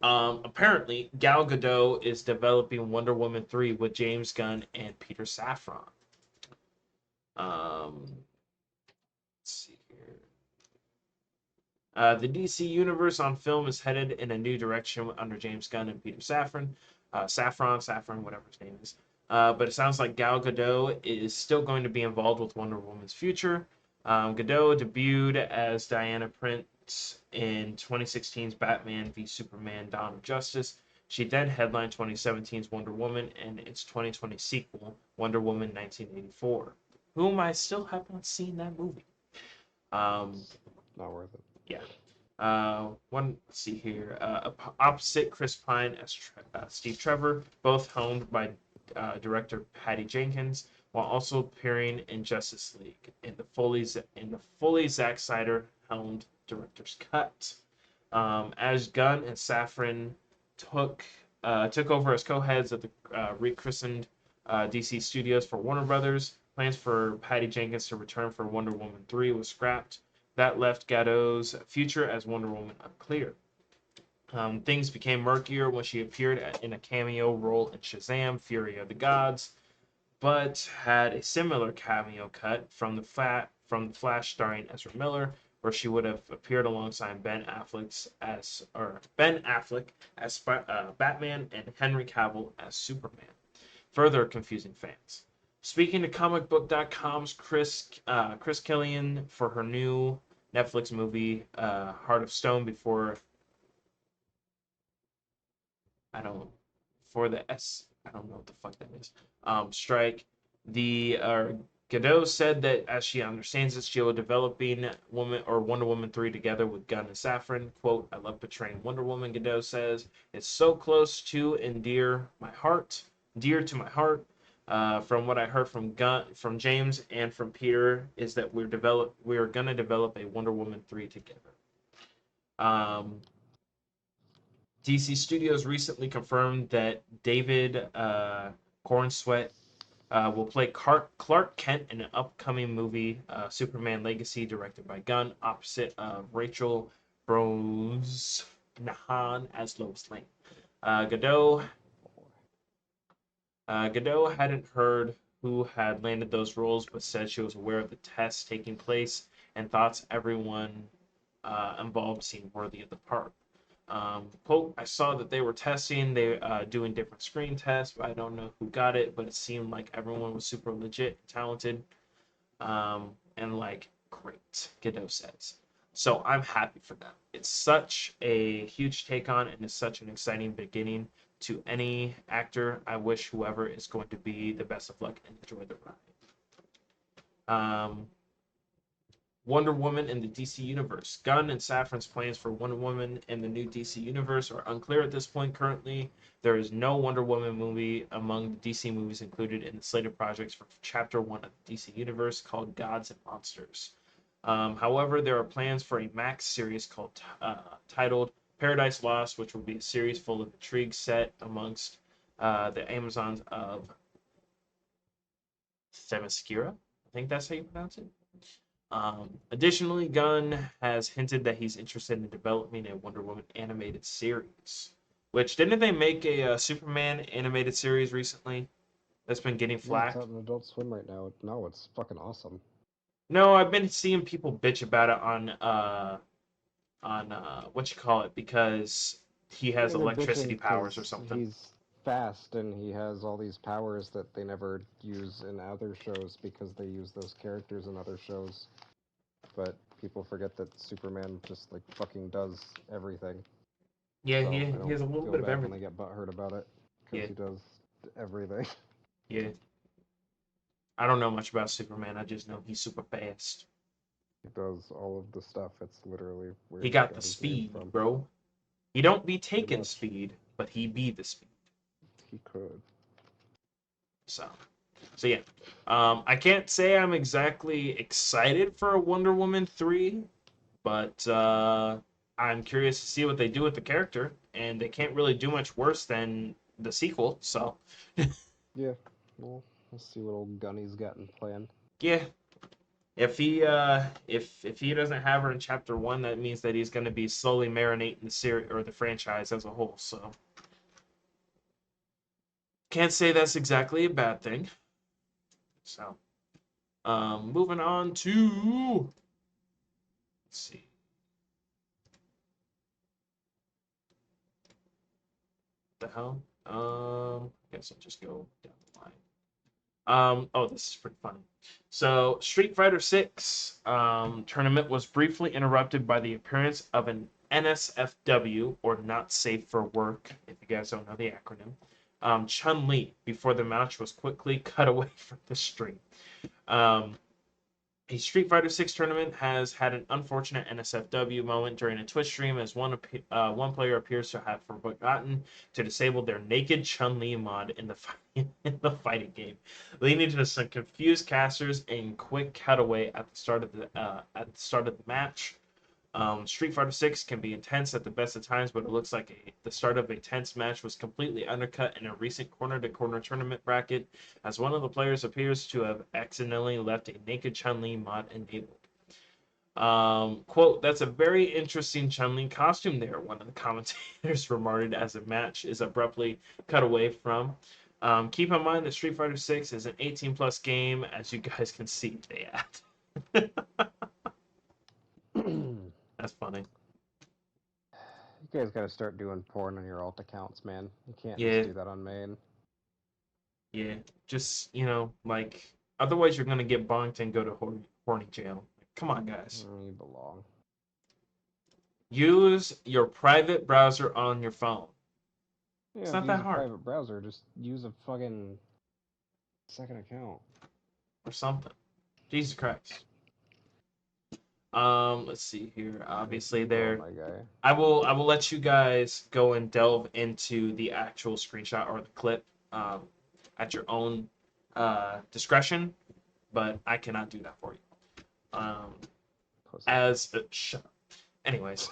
Apparently, Gal Gadot is developing Wonder Woman 3 with James Gunn and Peter Safran. Let's see here. The DC universe on film is headed in a new direction under James Gunn and Peter Safran. Safran, whatever his name is. But it sounds like Gal Gadot is still going to be involved with Wonder Woman's future. Gadot debuted as Diana Prince in 2016's Batman v Superman: Dawn of Justice. She then headlined 2017's Wonder Woman and its 2020 sequel, Wonder Woman 1984, whom I still have not seen that movie. Not worth it. Yeah. Let's see here. Opposite Chris Pine as Steve Trevor, both helmed by director Patty Jenkins, while also appearing in Justice League in the fully Zack Snyder helmed director's cut. As Gunn and Safran took over as co-heads of the rechristened DC Studios for Warner Brothers, plans for Patty Jenkins to return for Wonder Woman 3 was scrapped. That left Gadot's future as Wonder Woman unclear. Things became murkier when she appeared in a cameo role in Shazam: Fury of the Gods, but had a similar cameo cut from the Flash starring Ezra Miller, where she would have appeared alongside Ben Affleck as Batman and Henry Cavill as Superman, further confusing fans. Speaking to comicbook.com's Chris Killian for her new Netflix movie Heart of Stone before I don't for the I don't know what the fuck that is. Strike. The Godot said that as she understands it, she will developing Wonder Woman 3 together with Gunn and Safran. Quote, I love portraying Wonder Woman, Godot says. It's so close to and dear to my heart. From what I heard from James, and from Peter, is that we are gonna develop a Wonder Woman 3 together. DC Studios recently confirmed that David Cornsweet will play Clark Kent in an upcoming movie, Superman Legacy, directed by Gunn, opposite Rachel Brosnahan as Lois Lane. Godot hadn't heard who had landed those roles, but said she was aware of the tests taking place and thoughts everyone involved seemed worthy of the part. Quote, I saw that they were doing different screen tests, but I don't know who got it, but it seemed like everyone was super legit and talented. and like, great, Godot says. So I'm happy for them. It's such a huge take on, and it's such an exciting beginning to any actor. I wish whoever is going to be the best of luck and enjoy the ride. Wonder Woman in the DC Universe. Gunn and Safran's plans for Wonder Woman in the new DC Universe are unclear at this point currently. There is no Wonder Woman movie among the DC movies included in the slated projects for Chapter 1 of the DC Universe called Gods and Monsters. However, there are plans for a Max series titled Paradise Lost, which will be a series full of intrigue set amongst the Amazons of Themyscira. I think that's how you pronounce it. Additionally, Gunn has hinted that he's interested in developing a Wonder Woman animated series. Which, didn't they make a Superman animated series recently that's been getting Yeah, it's flack? out on Adult Swim right now. No, it's fucking awesome. No, I've been seeing people bitch about it on what you call it, because he has Yeah, they're bitching electricity powers or because something. he's fast and he has all these powers that they never use in other shows because they use those characters in other shows. But people forget that Superman just like fucking does everything. Yeah, So I he don't has a little feel bit of bad when everything. they get butthurt about it Yeah, because he does everything. yeah. I don't know much about Superman. I just know he's super fast. He does all of the stuff. It's literally where He he got the got his name speed, from. bro. He don't be Pretty taking much. speed, but he be the speed. He could. So, so yeah. I can't say I'm exactly excited for a Wonder Woman 3, but I'm curious to see what they do with the character, and they can't really do much worse than the sequel. So, Yeah. Well, let's see what old Gunny's got in plan. yeah, if he doesn't have her in chapter 1, that means that he's going to be slowly marinating the series or the franchise as a whole. So, can't say that's exactly a bad thing. So, moving on to, let's see. The hell? I guess I'll just go down the line. Oh, this is pretty funny. So, Street Fighter 6 tournament was briefly interrupted by the appearance of an NSFW, or Not Safe for Work, if you guys don't know the acronym, Chun-Li, before the match was quickly cut away from the stream. Um, a Street Fighter 6 tournament has had an unfortunate NSFW moment during a Twitch stream, as one player appears to have forgotten to disable their naked Chun-Li mod in in the fighting game, leading to some confused casters and quick cutaway at the start of the match. Street Fighter 6 can be intense at the best of times, but it looks like the start of a tense match was completely undercut in a recent corner-to-corner tournament bracket, as one of the players appears to have accidentally left a naked Chun-Li mod enabled. Quote, that's a very interesting Chun-Li costume there, one of the commentators remarked as the match is abruptly cut away from. Keep in mind that Street Fighter 6 is an 18 plus game, as you guys can see, they add. You That's funny. guys gotta start doing porn on your alt accounts, man. You can't just Yeah, do that on main. yeah. Just, like, otherwise you're gonna get bonked and go to horny jail. Come on, guys. You belong. Use your private browser on your phone. You It's have not to use that a hard. private browser. Just use a fucking second account. Or something. Jesus Christ. Let's see here. Obviously, Oh there. my guy. I will let you guys go and delve into the actual screenshot or the clip at your own discretion, but I cannot do that for you. Pussy. Shut up. Anyways,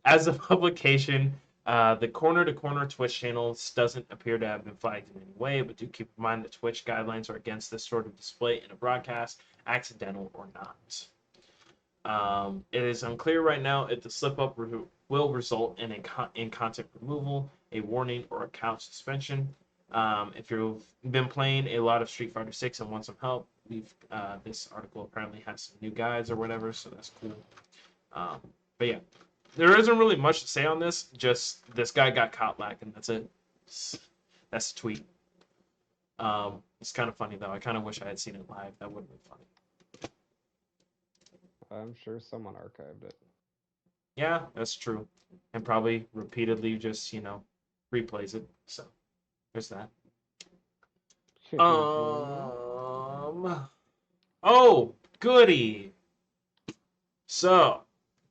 as a publication, the corner to corner Twitch channels doesn't appear to have been flagged in any way, but do keep in mind that Twitch guidelines are against this sort of display in a broadcast, accidental or not. It is unclear right now if the slip up will result in in content removal, a warning, or account suspension. If you've been playing a lot of Street Fighter 6 and want some help, this article apparently has some new guides or whatever, so that's cool. But yeah, there isn't really much to say on this. Just this guy got caught lacking. That's it. That's the tweet. It's kind of funny though. I kind of wish I had seen it live. That would have been funny. I'm sure someone archived it. Yeah, that's true. And probably repeatedly just, replays it. So there's that. Yeah. Oh, goody. So,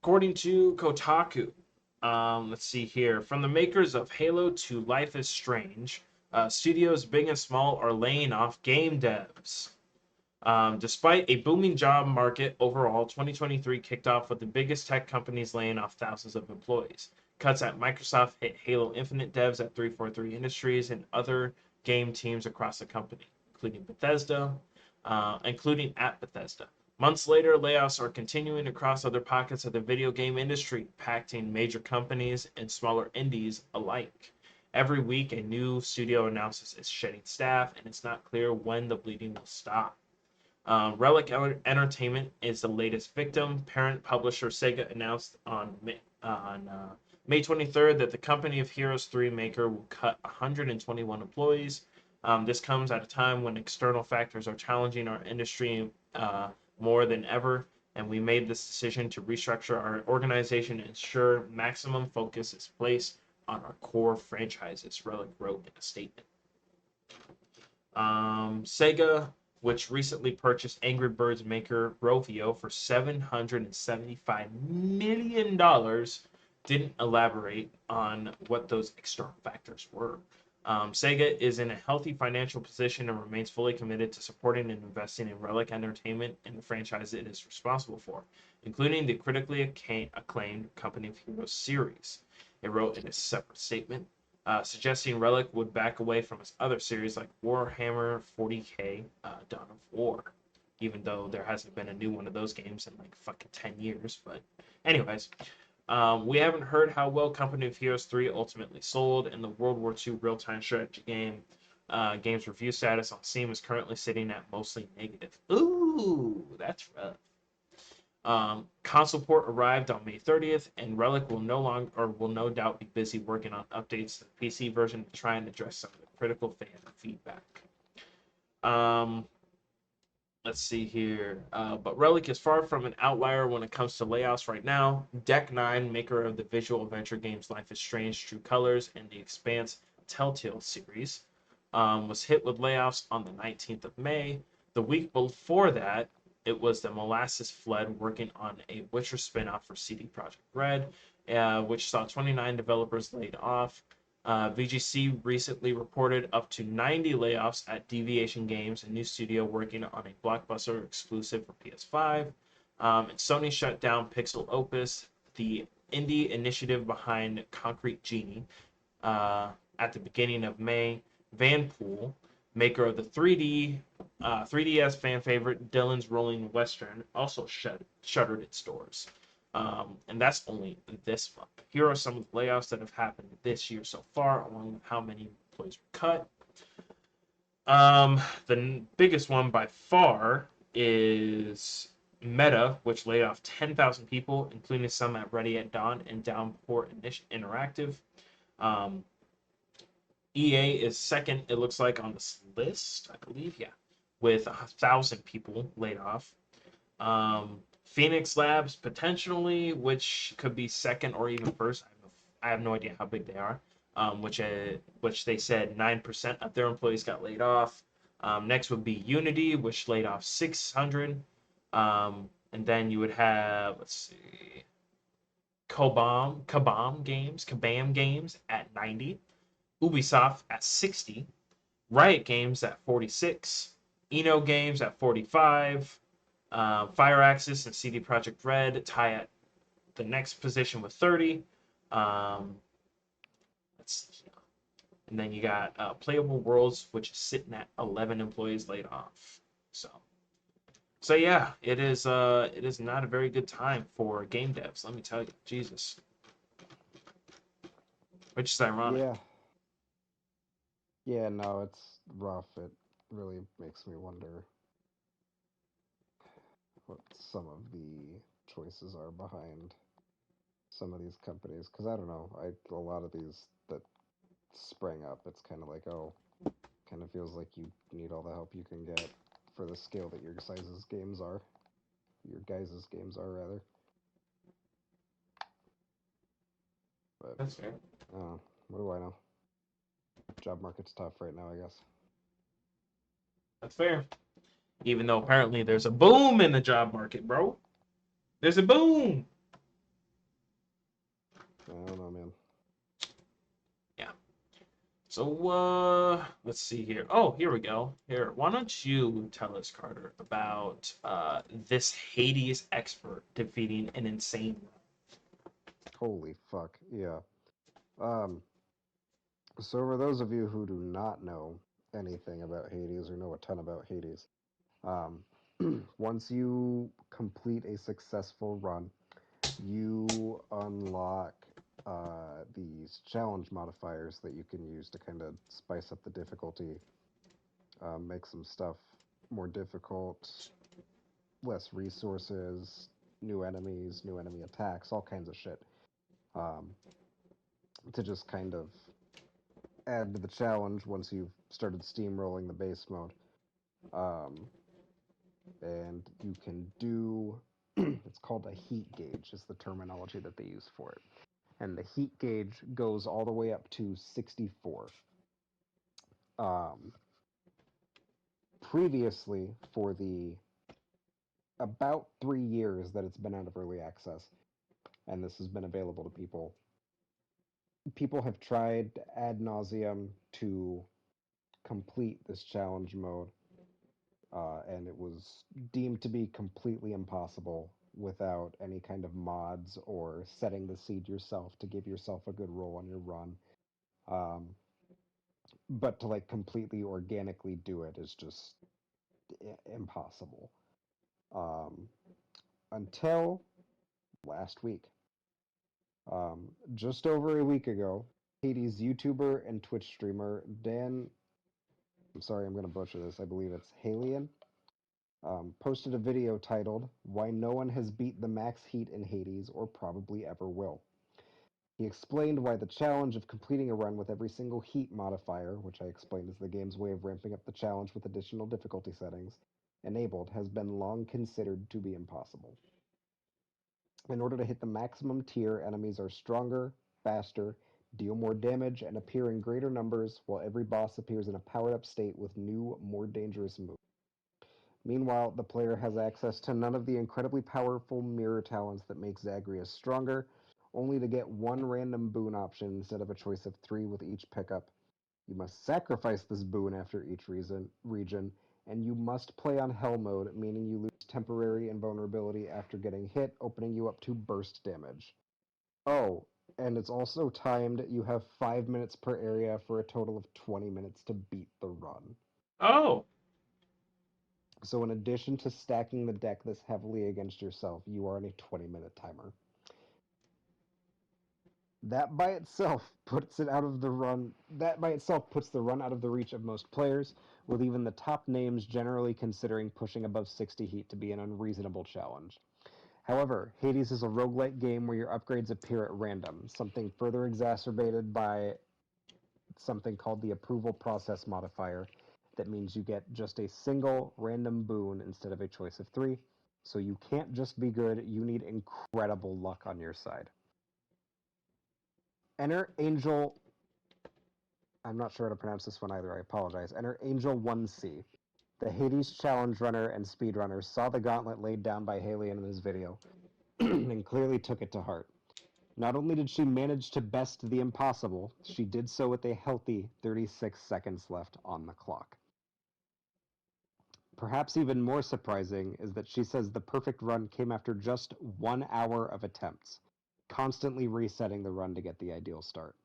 according to Kotaku, let's see here. From the makers of Halo to Life is Strange, studios big and small are laying off game devs. Despite a booming job market overall, 2023 kicked off with the biggest tech companies laying off thousands of employees. Cuts at Microsoft hit Halo Infinite devs at 343 Industries and other game teams across the company, including at Bethesda. Months later, layoffs are continuing across other pockets of the video game industry, impacting major companies and smaller indies alike. Every week, a new studio announces it's shedding staff, and it's not clear when the bleeding will stop. Relic Entertainment is the latest victim. Parent publisher Sega announced on May 23rd that the company of Heroes 3 maker will cut 121 employees. This comes at a time when external factors are challenging our industry more than ever, and we made this decision to restructure our organization and ensure maximum focus is placed on our core franchises, Relic wrote in a statement. Sega, which recently purchased Angry Birds maker Rovio for $775 million, didn't elaborate on what those external factors were. Sega is in a healthy financial position and remains fully committed to supporting and investing in Relic Entertainment and the franchise it is responsible for, including the critically acclaimed Company of Heroes series. It wrote in a separate statement, suggesting Relic would back away from its other series like Warhammer 40k, Dawn of War, even though there hasn't been a new one of those games in like fucking 10 years. But, anyways, we haven't heard how well Company of Heroes 3 ultimately sold, and the World War II real time strategy game's review status on Steam is currently sitting at mostly negative. Ooh, that's rough. Console port arrived on May 30th, and Relic will no doubt be busy working on updates to the PC version to try and address some of the critical fan feedback. Um, let's see here. But Relic is far from an outlier when it comes to layoffs right now. Deck 9, maker of the visual adventure games Life is Strange, True Colors, and The Expanse Telltale series, was hit with layoffs on the 19th of May. The week before that, it was the Molasses Flood working on a Witcher spinoff for CD Projekt Red, which saw 29 developers laid off. VGC recently reported up to 90 layoffs at Deviation Games, a new studio working on a blockbuster exclusive for PS5. And Sony shut down Pixel Opus, the indie initiative behind Concrete Genie, at the beginning of May. Vanpool, maker of the 3DS fan favorite Dylan's Rolling Western, also shuttered its doors. And that's only this month. Here are some of the layoffs that have happened this year so far, along with how many employees were cut. The biggest one by far is Meta, which laid off 10,000 people, including some at Ready at Dawn and Downpour Interactive. EA is second, it looks like, on this list, I believe, yeah, with 1,000 people laid off. Phoenix Labs potentially, which could be second or even first. I have no idea how big they are. Which they said 9% of their employees got laid off. Next would be Unity, which laid off 600. And then you would have, let's see, Kabam Games at 90. Ubisoft at 60, Riot Games at 46, Eno Games at 45, Fireaxis and CD Projekt Red tie at the next position with 30. Let's see. And then you got Playable Worlds, which is sitting at 11 employees laid off. So yeah, it is not a very good time for game devs. Let me tell you, Jesus, which is ironic. Yeah, no, it's rough. It really makes me wonder what some of the choices are behind some of these companies. Because I don't know, a lot of these that sprang up, it's kind of like, oh, kind of feels like you need all the help you can get for the scale that your sizes games are. your guys' games are, rather. But, That's fair. what do I know? Job market's tough right now, I guess. That's fair. Even though apparently there's a boom in the job market, bro. There's a boom. I don't know, man. Yeah. So, let's see here. Oh, here we go. Here, why don't you tell us, Carter, about this Hades expert defeating an insane. Holy fuck, yeah. Um, so for those of you who do not know anything about Hades or know a ton about Hades, um, once you complete a successful run, you unlock these challenge modifiers that you can use to kind of spice up the difficulty, make some stuff more difficult, less resources, new enemies, new enemy attacks, all kinds of shit. Um, to just kind of add to the challenge once you've started steamrolling the base mode. Um, and you can do it's called a heat gauge is the terminology that they use for it, and the heat gauge goes all the way up to 64. um, Previously, for the about 3 years that it's been out of early access and this has been available to people, people have tried ad nauseum to complete this challenge mode, and it was deemed to be completely impossible without any kind of mods or setting the seed yourself to give yourself a good roll on your run. Um, but to like completely organically do it is just impossible. Um, until last week. Just over a week ago, Hades YouTuber and Twitch streamer Dan, I'm sorry, I'm going to butcher this, I believe it's Halian, posted a video titled, "Why No One Has Beat the Max Heat in Hades or Probably Ever Will." He explained why the challenge of completing a run with every single heat modifier, which I explained is the game's way of ramping up the challenge with additional difficulty settings, enabled, has been long considered to be impossible. In order to hit the maximum tier, enemies are stronger, faster, deal more damage, and appear in greater numbers, while every boss appears in a powered-up state with new, more dangerous moves. Meanwhile, the player has access to none of the incredibly powerful mirror talents that make Zagreus stronger, only to get one random boon option instead of a choice of three with each pickup. You must sacrifice this boon after each region, and you must play on Hell mode, meaning you lose temporary invulnerability after getting hit, opening you up to burst damage. Oh, and it's also timed. You have 5 minutes per area for a total of 20 minutes to beat the run. Oh, So, in addition to stacking the deck this heavily against yourself, you are on a 20-minute timer. That by itself puts it out of the run. That by itself puts the run out of the reach of most players, with even the top names generally considering pushing above 60 heat to be an unreasonable challenge. However, Hades is a roguelike game where your upgrades appear at random, something further exacerbated by something called the approval process modifier. That means you get just a single random boon instead of a choice of three. So you can't just be good, you need incredible luck on your side. Enter Angel. I'm not sure how to pronounce this one either, I apologize. Enter Angel 1C. The Hades challenge runner and speedrunner saw the gauntlet laid down by Halion in his video and clearly took it to heart. Not only did she manage to best the impossible, she did so with a healthy 36 seconds left on the clock. Perhaps even more surprising is that she says the perfect run came after just 1 hour of attempts, constantly resetting the run to get the ideal start.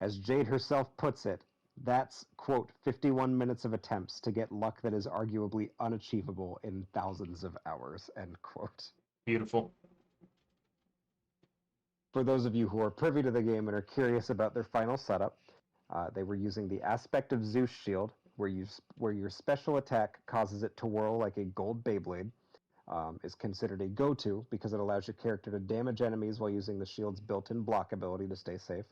As Jade herself puts it, that's, quote, 51 minutes of attempts to get luck that is arguably unachievable in thousands of hours, end quote. beautiful. For those of you who are privy to the game and are curious about their final setup, they were using the aspect of Zeus shield, where your special attack causes it to whirl like a gold Beyblade, is considered a go-to because it allows your character to damage enemies while using the shield's built-in block ability to stay safe.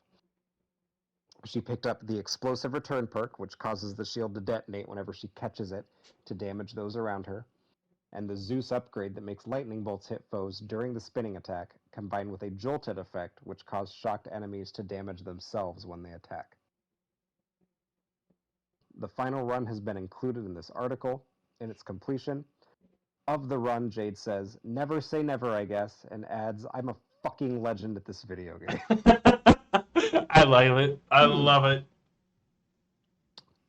She picked up the explosive return perk, which causes the shield to detonate whenever she catches it to damage those around her. and the Zeus upgrade that makes lightning bolts hit foes during the spinning attack, combined with a jolted effect which causes shocked enemies to damage themselves when they attack. The final run has been included in this article. In its completion of the run, Jade says, "Never say never, I guess," and adds, "I'm a fucking legend at this video game." I like it. I love it.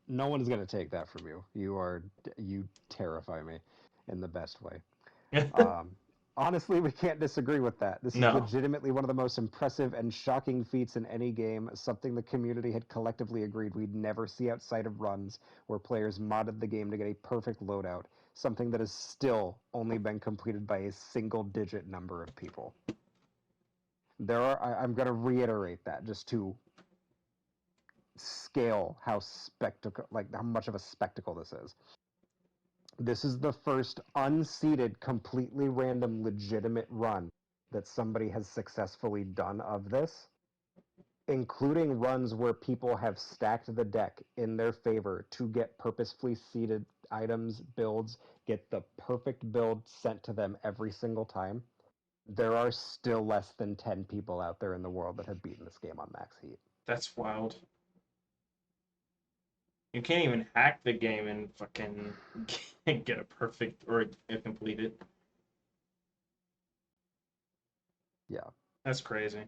No one's gonna take that from you. You terrify me in the best way. Honestly, we can't disagree with that. This is No. legitimately one of the most impressive and shocking feats in any game, something the community had collectively agreed we'd never see outside of runs where players modded the game to get a perfect loadout, something that has still only been completed by a single-digit number of people. I'm going to reiterate that just to scale how much of a spectacle this is. This is the first unseeded, completely random, legitimate run that somebody has successfully done of this, including runs where people have stacked the deck in their favor to get purposefully seeded items, builds, get the perfect build sent to them every single time. There are still less than 10 people out there in the world that have beaten this game on max heat. That's wild. You can't even hack the game and fucking get a perfect or a completed. Yeah. That's crazy.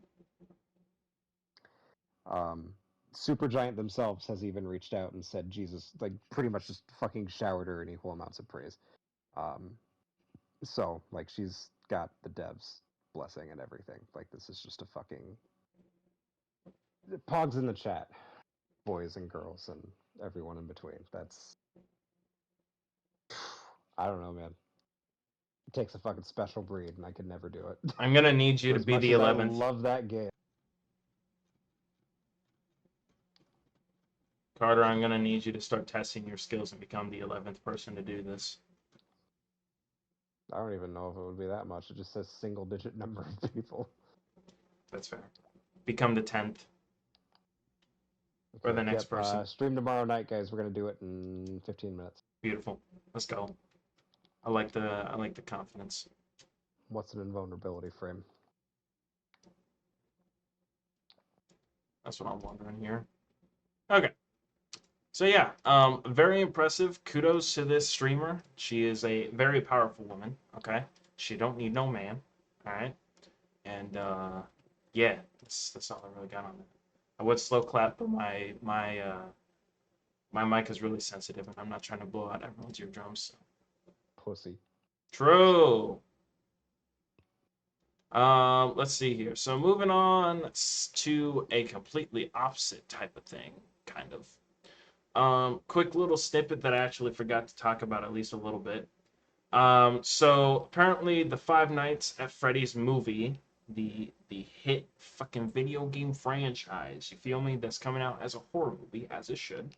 Supergiant themselves has even reached out and said Jesus, like pretty much just fucking showered her in equal amounts of praise. So like she's got the devs blessing and everything. Like this is just a fucking pogs in the chat, boys and girls and everyone in between. That's I don't know, man. It takes a fucking special breed, and I could never do it. I'm gonna need you For to as be much the as I 11th. love that game. Carter, I'm gonna need you to start testing your skills and become the 11th person to do this. I don't even know if it would be that much. It just says single digit number of people. That's fair. Become the 10th. Okay, Or the next person. stream tomorrow night, guys. We're gonna do it in 15 minutes. Beautiful. Let's go. I like the confidence. What's an invulnerability frame? That's what I'm wondering here. Okay. So yeah, very impressive. Kudos to this streamer. She is a very powerful woman. Okay, she don't need no man. All right, and yeah, that's all I really got on it. I would slow clap, but my mic is really sensitive, and I'm not trying to blow out everyone's eardrums. So. Pussy. True. Let's see here. So moving on to a completely opposite type of thing, kind of. Quick little snippet that I actually forgot to talk about at least a little bit. So apparently the Five Nights at Freddy's movie, the hit fucking video game franchise, you feel me? That's coming out as a horror movie, as it should.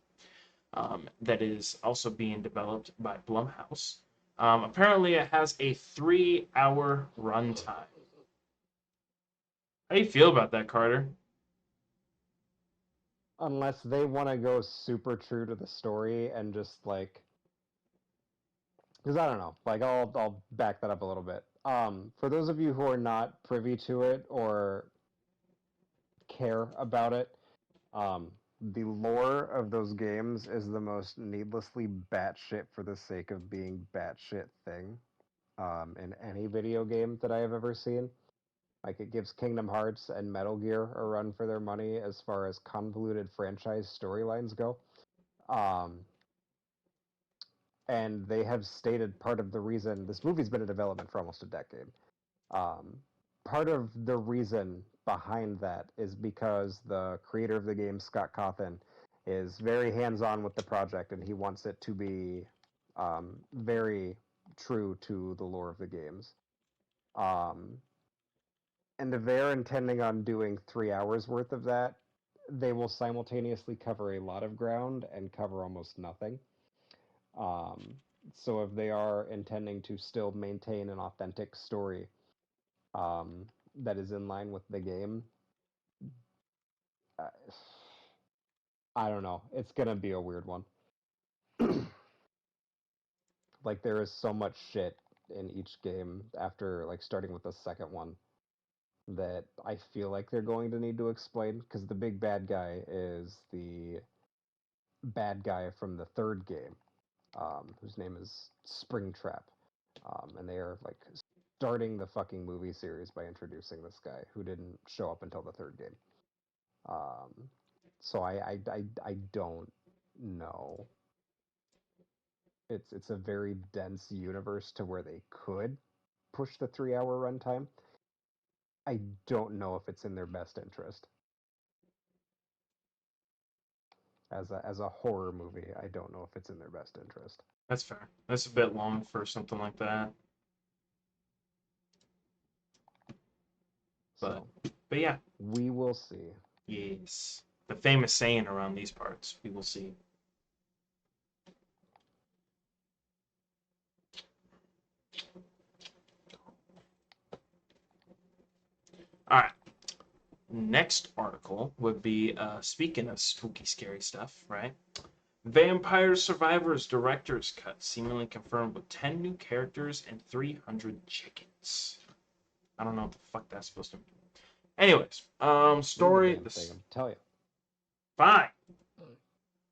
That is also being developed by Blumhouse. Apparently it has a 3-hour runtime. How do you feel about that, Carter? Unless they want to go super true to the story and just like, because I don't know, like I'll back that up a little bit. For those of you who are not privy to it or care about it, the lore of those games is the most needlessly batshit for the sake of being batshit thing in any video game that I have ever seen. Like it gives Kingdom Hearts and Metal Gear a run for their money as far as convoluted franchise storylines go. Um, and they have stated part of the reason this movie's been in development for almost a decade. Um, Part of the reason behind that is because the creator of the game, Scott Cawthon, is very hands-on with the project, and he wants it to be very true to the lore of the games. Um, and if they're intending on doing 3 hours worth of that, they will simultaneously cover a lot of ground and cover almost nothing. Um, so if they are intending to still maintain an authentic story that is in line with the game, uh, I don't know. It's gonna be a weird one. Like there is so much shit in each game after like starting with the second one that I feel like they're going to need to explain because the big bad guy is the bad guy from the third game, whose name is Springtrap, and they are like starting the fucking movie series by introducing this guy who didn't show up until the third game. Um, so I don't know. It's a very dense universe to where they could push the 3 hour runtime. I don't know if it's in their best interest. As a horror movie, I don't know if it's in their best interest. That's fair. That's a bit long for something like that. But So but yeah, we will see. yes. The famous saying around these parts, we will see. All right. Next article would be speaking of spooky, scary stuff, right? Vampire Survivors director's cut seemingly confirmed with 10 new characters and 300 chickens. I don't know what the fuck that's supposed to mean. Anyways, Mean the story. damn thing, I'm telling you. Fine.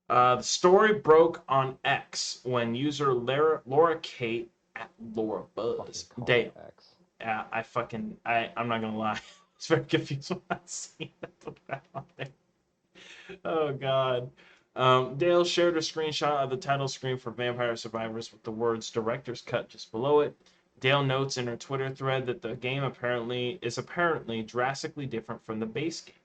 The story broke on X when user Laura Kate at Laura Buzz Fucking call Dale. it X. I'm not gonna lie. I was very confused when I seen that on there. Oh god. Dale shared a screenshot of the title screen for Vampire Survivors with the words "Director's Cut" just below it. Dale notes in her Twitter thread that the game apparently drastically different from the base game.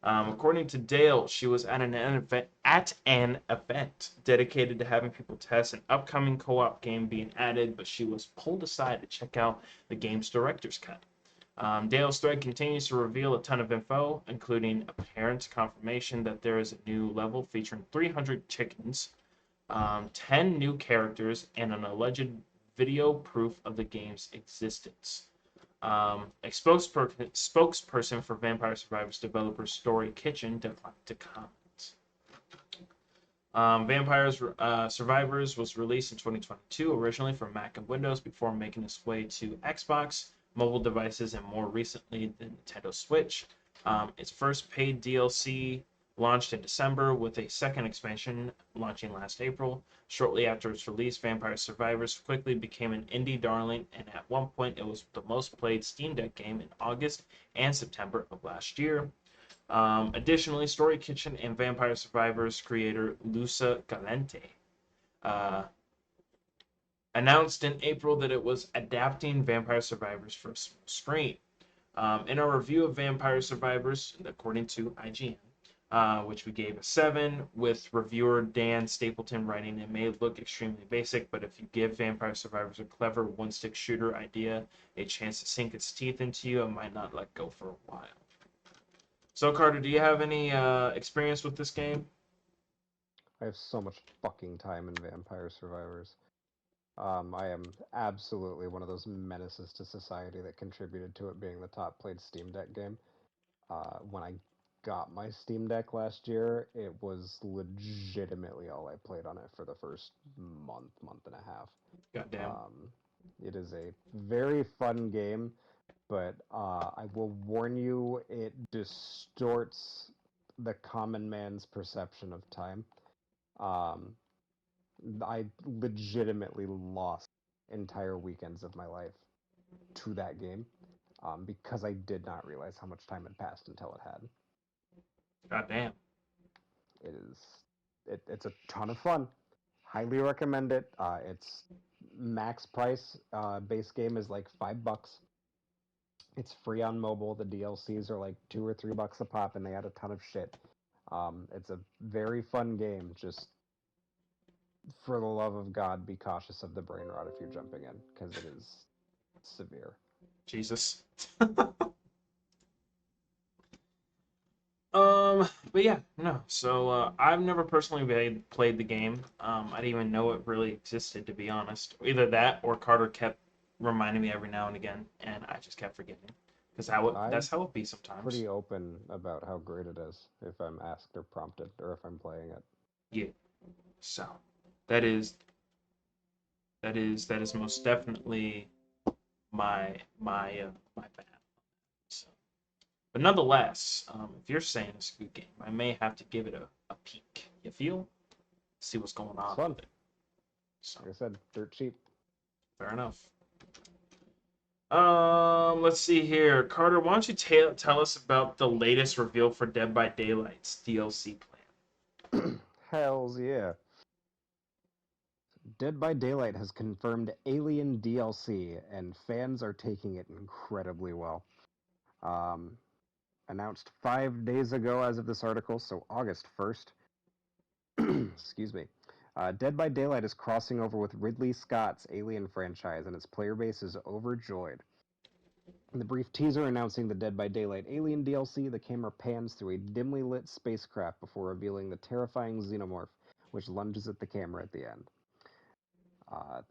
According to Dale, she was at an event dedicated to having people test an upcoming co-op game being added, but she was pulled aside to check out the game's director's cut. Dale's thread continues to reveal a ton of info, including apparent confirmation that there is a new level featuring 300 chickens, 10 new characters, and an alleged video proof of the game's existence. A spokesperson for Vampire Survivors developer Story Kitchen declined to comment. Survivors was released in 2022, originally for Mac and Windows, before making its way to Xbox, mobile devices, and more recently the Nintendo Switch. Its first paid DLC launched in December, with a second expansion launching last April. Shortly after its release, Vampire Survivors quickly became an indie darling, and at one point it was the most played Steam Deck game in August and September of last year. Additionally, Story Kitchen and Vampire Survivors creator Lusa Galente uh, announced in April that it was adapting Vampire Survivors for a small screen. In our review of Vampire Survivors, according to IGN, which we gave a 7, with reviewer Dan Stapleton writing, "It may look extremely basic, but if you give Vampire Survivors a clever one-stick shooter idea a chance to sink its teeth into you, it might not let go for a while." So, Carter, do you have any experience with this game? I have so much fucking time in Vampire Survivors. I am absolutely one of those menaces to society that contributed to it being the top played Steam Deck game. When I got my Steam Deck last year, it was legitimately all I played on it for the first month and a half. Goddamn. It is a very fun game, but I will warn you, it distorts the common man's perception of time. Um, I legitimately lost entire weekends of my life to that game because I did not realize how much time had passed until it had. Goddamn. It is, it's a ton of fun. Highly recommend it. It's max price. Base game is like $5. It's free on mobile. The DLCs are like $2 or $3 a pop, and they add a ton of shit. It's a very fun game. Just for the love of God, be cautious of the brain rot if you're jumping in, because it is severe. Jesus. But yeah, no. So I've never personally played the game. I didn't even know it really existed, to be honest. Either that or Carter kept reminding me every now and again, and I just kept forgetting. Because I'm that's how it be sometimes. pretty open about how great it is if I'm asked or prompted, or if I'm playing it. Yeah. So that is That is most definitely my bad. So, but nonetheless, if you're saying it's a good game, I may have to give it a peek. You feel? See what's going It's on fun. with it. So Like I said, dirt cheap. fair enough. Let's see here, Carter. Why don't you tell us about the latest reveal for Dead by Daylight's DLC plan? Hells yeah. Dead by Daylight has confirmed Alien DLC, and fans are taking it incredibly well. Um, Announced 5 days ago as of this article, so August 1st. Excuse me. Dead by Daylight is crossing over with Ridley Scott's Alien franchise, and its player base is overjoyed. In the brief teaser announcing the Dead by Daylight Alien DLC, the camera pans through a dimly lit spacecraft before revealing the terrifying xenomorph, which lunges at the camera at the end.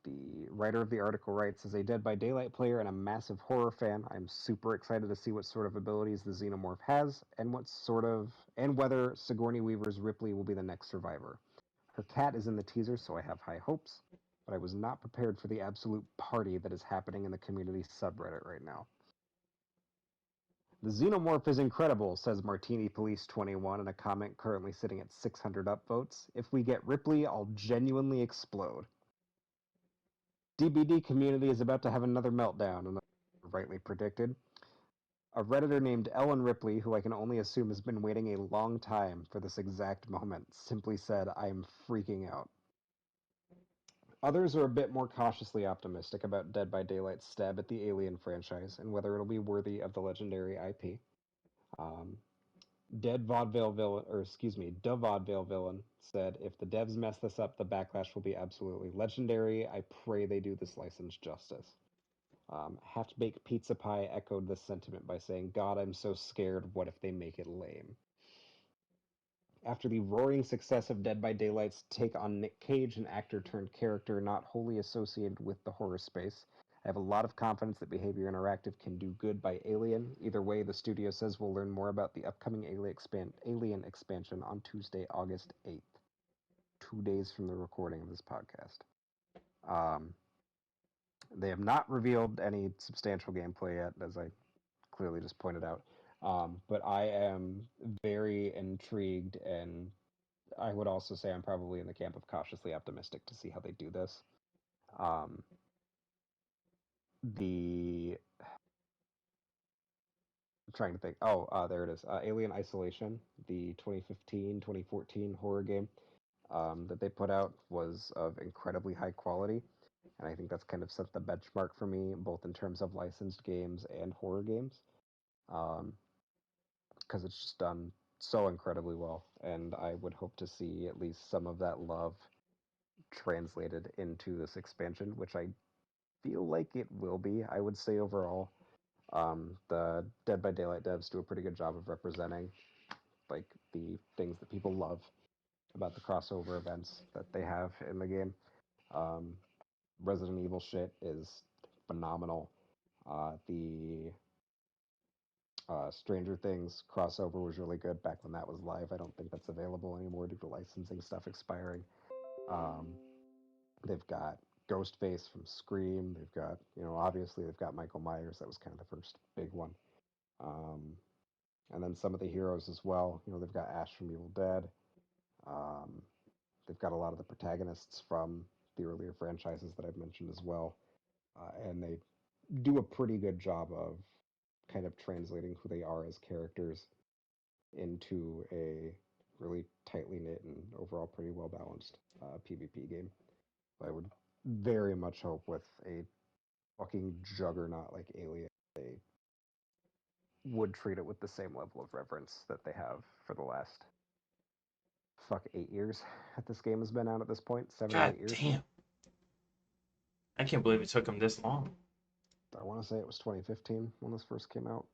The writer of the article writes, as a Dead by Daylight player and a massive horror fan, I'm super excited to see what sort of abilities the xenomorph has, and whether Sigourney Weaver's Ripley will be the next survivor. Her cat is in the teaser, so I have high hopes, but I was not prepared for the absolute party that is happening in the community subreddit right now. The xenomorph is incredible, says Martini Police 21 in a comment currently sitting at 600 upvotes. If we get Ripley, I'll genuinely explode. DBD community is about to have another meltdown, and rightly predicted. A Redditor named Ellen Ripley, who I can only assume has been waiting a long time for this exact moment, simply said, I am freaking out. Others are a bit more cautiously optimistic about Dead by Daylight's stab at the Alien franchise and whether it'll be worthy of the legendary IP. Um, Dead Vaudeville Villain, or excuse me, Da Vaudeville Villain said, if the devs mess this up, the backlash will be absolutely legendary. I pray they do this license justice. Half-Baked Pizza Pie echoed this sentiment by saying, God, I'm so scared, what if they make it lame? After the roaring success of Dead by Daylight's take on Nick Cage, an actor turned character not wholly associated with the horror space, I have a lot of confidence that Behavior Interactive can do good by Alien. Either way, the studio says we'll learn more about the upcoming Alien expansion on Tuesday, August 8th, 2 days from the recording of this podcast. They have not revealed any substantial gameplay yet, as I clearly just pointed out. But I am very intrigued, and I would also say I'm probably in the camp of cautiously optimistic to see how they do this. Um, the I'm trying to think. Oh, there it is. Alien Isolation, the 2015-2014 horror game that they put out was of incredibly high quality, and I think that's kind of set the benchmark for me, both in terms of licensed games and horror games. Um, because it's just done so incredibly well, and I would hope to see at least some of that love translated into this expansion, which I feel like it will be. I would say overall, the Dead by Daylight devs do a pretty good job of representing like the things that people love about the crossover events that they have in the game. Um, Resident Evil shit is phenomenal. The Stranger Things crossover was really good back when that was live. I don't think that's available anymore due to licensing stuff expiring. Um, they've got Ghostface from Scream. They've got, obviously they've got Michael Myers. That was kind of the first big one. Um, and then some of the heroes as well. They've got Ash from Evil Dead. Um, they've got a lot of the protagonists from the earlier franchises that I've mentioned as well. And they do a pretty good job of kind of translating who they are as characters into a really tightly knit and overall pretty well balanced PvP game. I would very much hope with a fucking juggernaut like Alien, they would treat it with the same level of reverence that they have for the last 8 years that this game has been out at this point, 7 or God 8 years. damn. I can't believe it took them this long. I want to say it was 2015 when this first came out.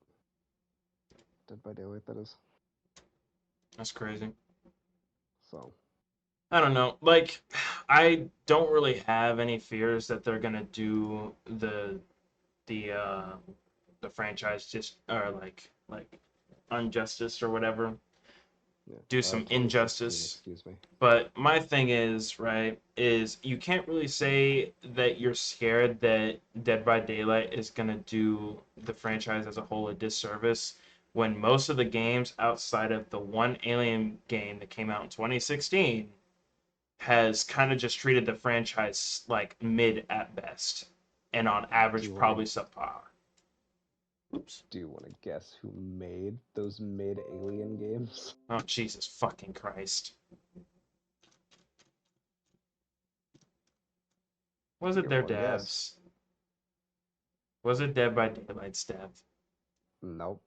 Dead by Daylight, that is. That's crazy. So I don't know. Like, I don't really have any fears that they're gonna do the uh the franchise just or like unjustice or whatever. Yeah. do some 2016, injustice. excuse me. But my thing is, right, is you can't really say that you're scared that Dead by Daylight is going to do the franchise as a whole a disservice when most of the games outside of the one Alien game that came out in 2016 has kind of just treated the franchise like mid at best and on Do average you want probably to subpar. Oops. do you want to guess who made those mid Alien games? Oh, Jesus fucking Christ. Was it You their want to guess? devs? Was it Dead by Daylight's dev? Nope.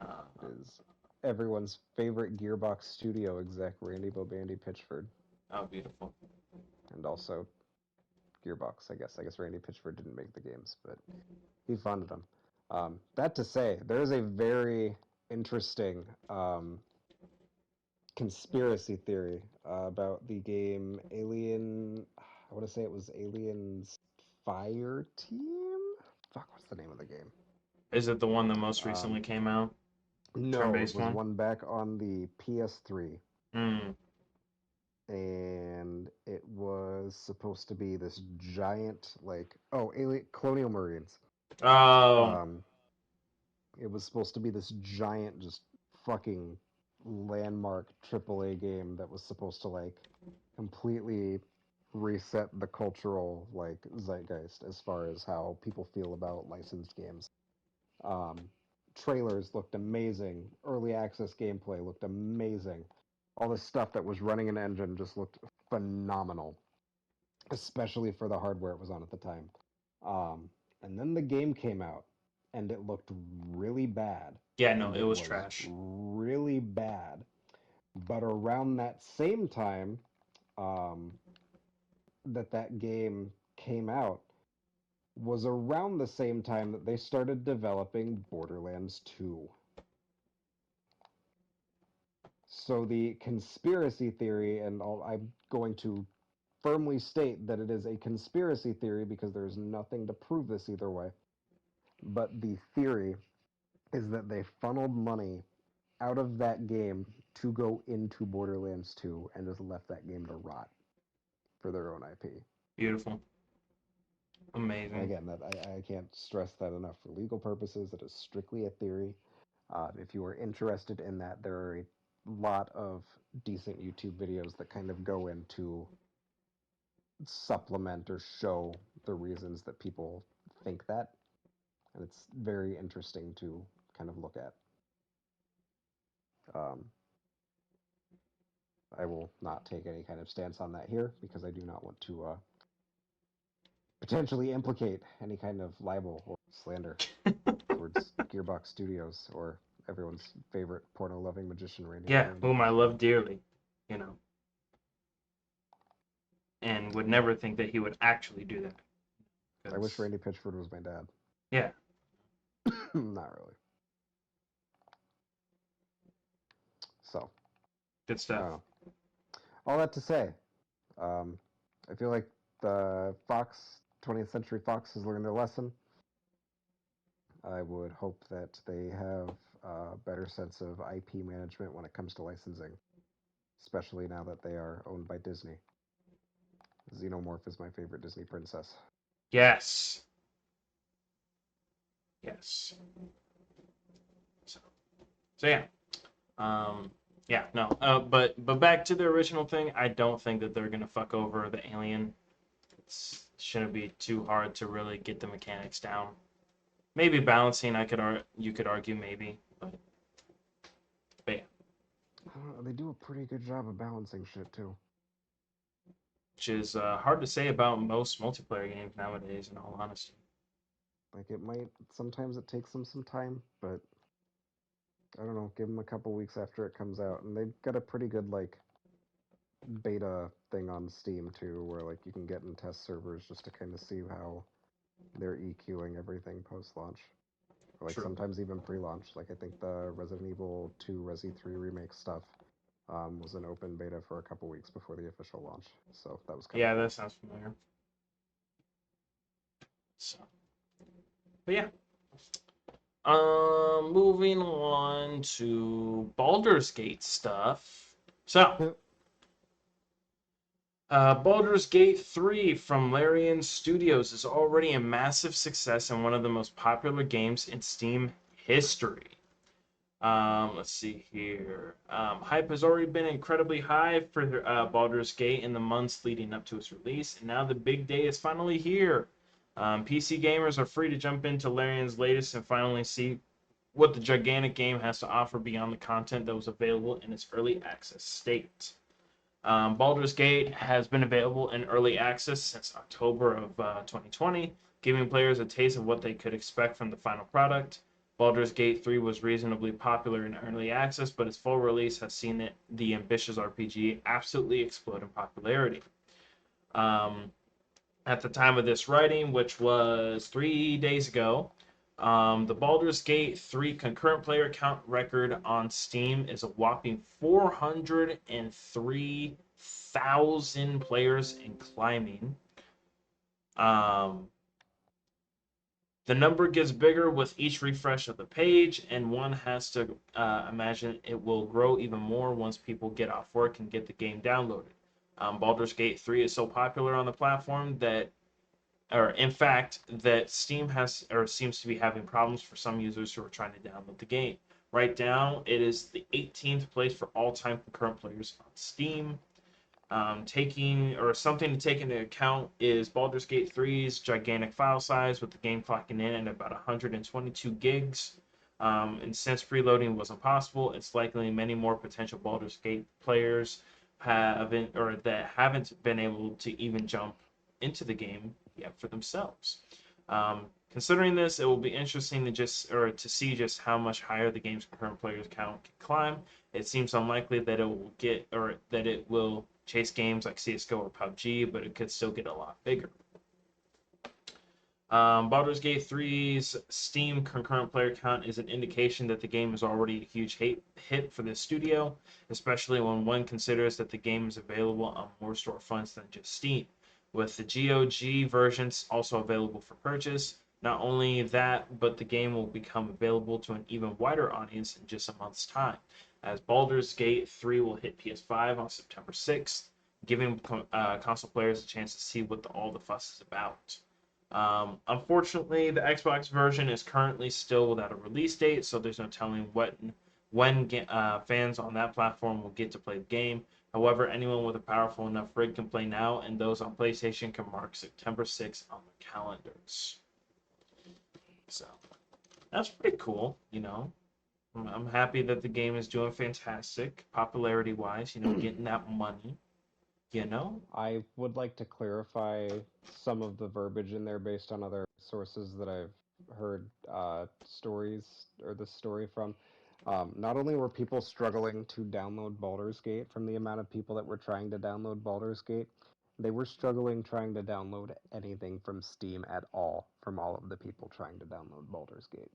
Uh, It is everyone's favorite Gearbox Studio exec, Randy Bobandy Pitchford, oh, beautiful. and also Gearbox. I guess. I guess Randy Pitchford didn't make the games, but he funded them. That to say, there is a very interesting conspiracy theory about the game Alien. I want to say it was Aliens Fire Team. Fuck, what's the name of the game? Is it the one that most Um, recently came out? no, it Turn-based was one? one back on the PS3, Hmm. and it was supposed to be this giant, like, oh, alien Colonial Marines. Oh, Um, it was supposed to be this giant, just fucking landmark AAA game that was supposed to like completely reset the cultural like zeitgeist as far as how people feel about licensed games. Um, Trailers looked amazing. Early access gameplay looked amazing. All the stuff that was running an engine just looked phenomenal, especially for the hardware it was on at the time. Um, and then the game came out, and it looked really bad, yeah, no, and it it was was trash. really bad. But around that same time um, that game came out was around the same time that they started developing Borderlands 2. So the conspiracy theory, and I'm going to firmly state that it is a conspiracy theory because there's nothing to prove this either way. But the theory is that they funneled money out of that game to go into Borderlands 2 and just left that game to rot for their own IP. Beautiful. Amazing. Again, that I can't stress that enough. For legal purposes, it is strictly a theory. If you are interested in that, there are a lot of decent YouTube videos that kind of go into supplement or show the reasons that people think that, and it's very interesting to kind of look at. Um, I will not take any kind of stance on that here because I do not want to potentially implicate any kind of libel or slander towards Gearbox Studios or everyone's favorite porno-loving magician, Randy Yeah, Bobandy whom I Pitchford. love dearly, you know, and would never think that he would actually do that. I wish 'Cause, Randy Pitchford was my dad. yeah, Not really. So, good I stuff. don't know. All that to say, um, I feel like the 20th Century Fox has learned their lesson. I would hope that they have a better sense of IP management when it comes to licensing, especially now that they are owned by Disney. Xenomorph is my favorite Disney princess. Yes. Yes. So, so yeah. Yeah, no. But back to the original thing, I don't think that they're gonna fuck over the alien. It shouldn't be too hard to really get the mechanics down. Maybe balancing, you could argue maybe, but yeah, They do a pretty good job of balancing shit too. which is hard to say about most multiplayer games nowadays. In all honesty, Like sometimes it takes them some time, but I don't know, give them a couple weeks after it comes out, and they've got a pretty good like beta thing on Steam too, where like you can get in test servers just to kind of see how they're EQing everything post-launch. Or like true. sometimes even pre-launch. Like I think the Resident Evil 2 Resi 3 remake stuff was an open beta for a couple weeks before the official launch, so that was kind of Yeah, cool. that sounds familiar. So, but yeah, Moving on to Baldur's Gate stuff. So, Baldur's Gate 3 from Larian Studios is already a massive success and one of the most popular games in Steam history. Let's see here. Hype has already been incredibly high for Baldur's Gate in the months leading up to its release, and now the big day is finally here. PC gamers are free to jump into Larian's latest and finally see what the gigantic game has to offer beyond the content that was available in its early access state. Baldur's Gate has been available in early access since October of 2020, giving players a taste of what they could expect from the final product. Baldur's Gate 3 was reasonably popular in early access, but its full release has seen the ambitious RPG absolutely explode in popularity. Um, at the time of this writing, which was 3 days ago, the Baldur's Gate 3 concurrent player count record on Steam is a whopping 403,000 players and climbing. Um, the number gets bigger with each refresh of the page, and one has to imagine it will grow even more once people get off work and get the game downloaded. Baldur's Gate 3 is so popular on the platform that or in fact, that Steam has or seems to be having problems for some users who are trying to download the game. Right now, it is the 18th place for all-time concurrent players on Steam. Taking or something to take into account is Baldur's Gate 3's gigantic file size, with the game clocking in at about 122 gigs. And since preloading was impossible, it's likely many more potential Baldur's Gate players haven't been able to even jump into the game yet for themselves. Considering this, it will be interesting to see just how much higher the game's concurrent players count can climb. It seems unlikely that it will chase games like CS:GO or PUBG, but it could still get a lot bigger. Baldur's Gate 3's Steam concurrent player count is an indication that the game is already a huge hit for the studio, especially when one considers that the game is available on more storefronts than just Steam. With the GOG versions also available for purchase, not only that, but the game will become available to an even wider audience in just a month's time, as Baldur's Gate 3 will hit PS5 on September 6th, giving console players a chance to see what all the fuss is about. Unfortunately, the Xbox version is currently still without a release date, so there's no telling when fans on that platform will get to play the game. However, anyone with a powerful enough rig can play now, and those on PlayStation can mark September 6th on their calendars. So, that's pretty cool, you know. I'm happy that the game is doing fantastic, popularity-wise, getting that money, you know. I would like to clarify some of the verbiage in there based on other sources that I've heard stories or the story from. Not only were people struggling to download Baldur's Gate from the amount of people that were trying to download Baldur's Gate, they were struggling trying to download anything from Steam at all from all of the people trying to download Baldur's Gate.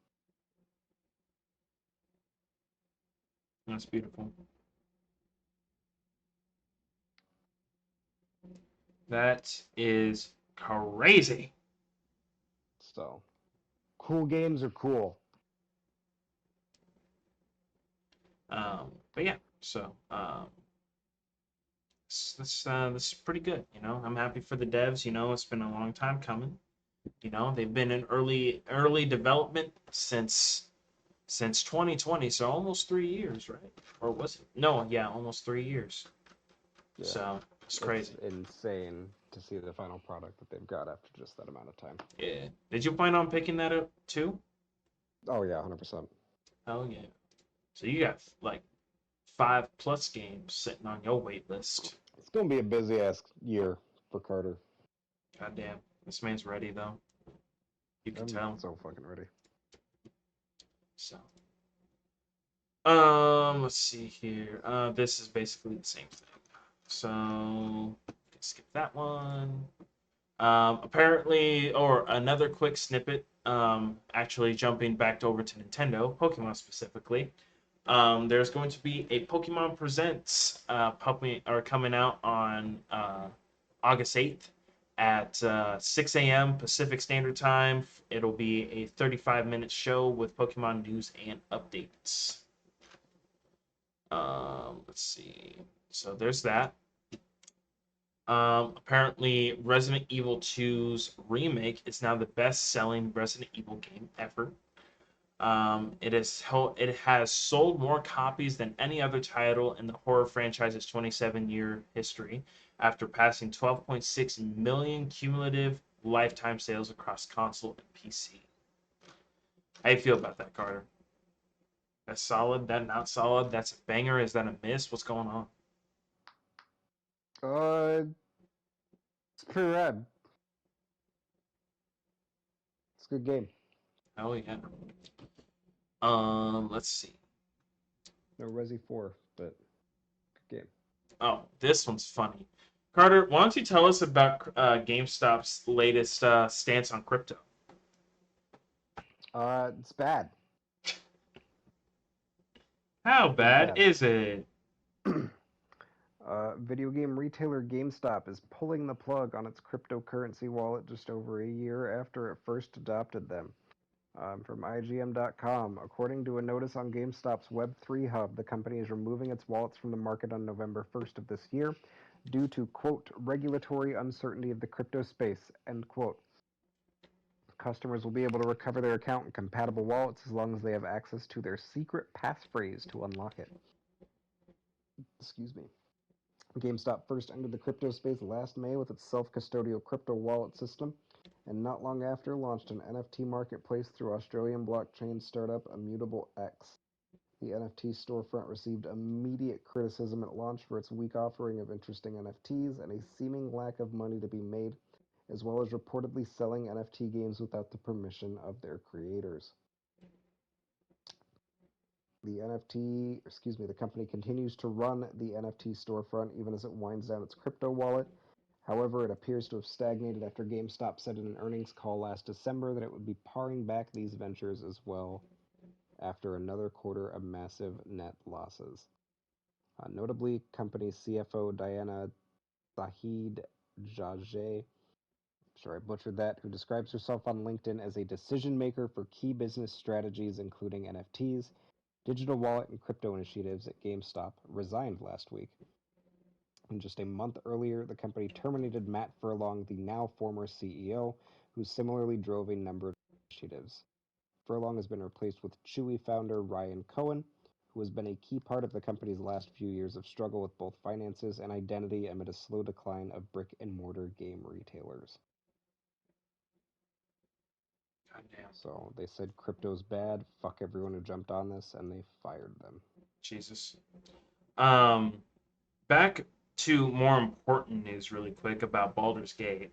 That's beautiful. That is crazy. So, cool games are cool. But yeah, so this is pretty good. I'm happy for the devs. It's been a long time coming. They've been in early development since 2020, so almost 3 years, right? Or was it? No, yeah, almost 3 years. Yeah. So it's crazy. It's insane to see the final product that they've got after just that amount of time. Yeah. Did you plan on picking that up too? Oh yeah, 100%. Oh yeah. So you got like 5+ games sitting on your wait list. It's gonna be a busy ass year for Carter. Goddamn, this man's ready though. You can I'm tell. so fucking ready. So, let's see here. This is basically the same thing. So, skip that one. Apparently, or another quick snippet. Actually jumping back over to Nintendo, Pokemon specifically. There's going to be a Pokemon Presents coming out on August 8th. at 6 a.m. Pacific Standard Time. It'll be a 35-minute show with Pokemon news and updates. Let's see. So there's that. Apparently, Resident Evil 2's remake is now the best-selling Resident Evil game ever. It has sold more copies than any other title in the horror franchise's 27-year history, after passing 12.6 million cumulative lifetime sales across console and PC. How you feel about that, Carter? That's solid? That not solid? That's a banger? Is that a miss? What's going on? It's pretty rad. It's a good game. Oh yeah. Let's see. No Resi 4, but good game. Oh, this one's funny. Carter, why don't you tell us about GameStop's latest stance on crypto? It's bad. How Pretty bad is it? Video game retailer GameStop is pulling the plug on its cryptocurrency wallet just over a year after it first adopted them. From IGM.com, according to a notice on GameStop's Web3 hub, the company is removing its wallets from the market on November 1st of this year due to, quote, regulatory uncertainty of the crypto space, end quote. Customers will be able to recover their account in compatible wallets as long as they have access to their secret passphrase to unlock it. Excuse me. GameStop first entered the crypto space last May with its self-custodial crypto wallet system, and not long after launched an NFT marketplace through Australian blockchain startup Immutable X. The NFT storefront received immediate criticism at launch for its weak offering of interesting NFTs and a seeming lack of money to be made, as well as reportedly selling NFT games without the permission of their creators. The company continues to run the NFT storefront even as it winds down its crypto wallet. However, it appears to have stagnated after GameStop said in an earnings call last December that it would be paring back these ventures as well after another quarter of massive net losses. Notably, company CFO Diana Zahid Jajeh, sure I butchered that, who describes herself on LinkedIn as a decision maker for key business strategies including NFTs, digital wallet, and crypto initiatives at GameStop, resigned last week. And just a month earlier, the company terminated Matt Furlong, the now former CEO, who similarly drove a number of initiatives. Furlong has been replaced with Chewy founder Ryan Cohen, who has been a key part of the company's last few years of struggle with both finances and identity amid a slow decline of brick-and-mortar game retailers. Goddamn. So they said crypto's bad, fuck everyone who jumped on this, and they fired them. Jesus. Back to more important news really quick about Baldur's Gate.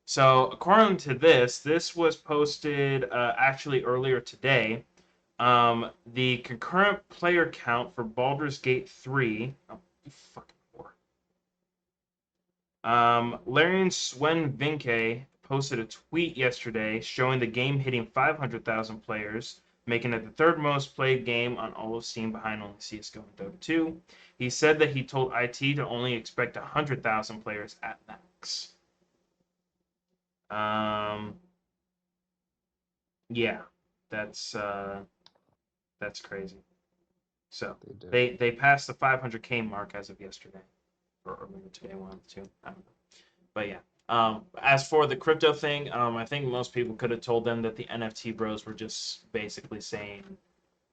So according to this was posted actually earlier today. The concurrent player count for Baldur's Gate 3. Oh, you fucking whore. Larian Swen Vinke posted a tweet yesterday showing the game hitting 500,000 players, making it the third most played game on all of Steam behind only CSGO and Dota 2. He said that he told IT to only expect 100,000 players at max. Yeah, that's crazy. So they passed the 500K mark as of yesterday, or earlier today, one of the two. I don't know, but yeah. As for the crypto thing, I think most people could have told them that the NFT bros were just basically saying,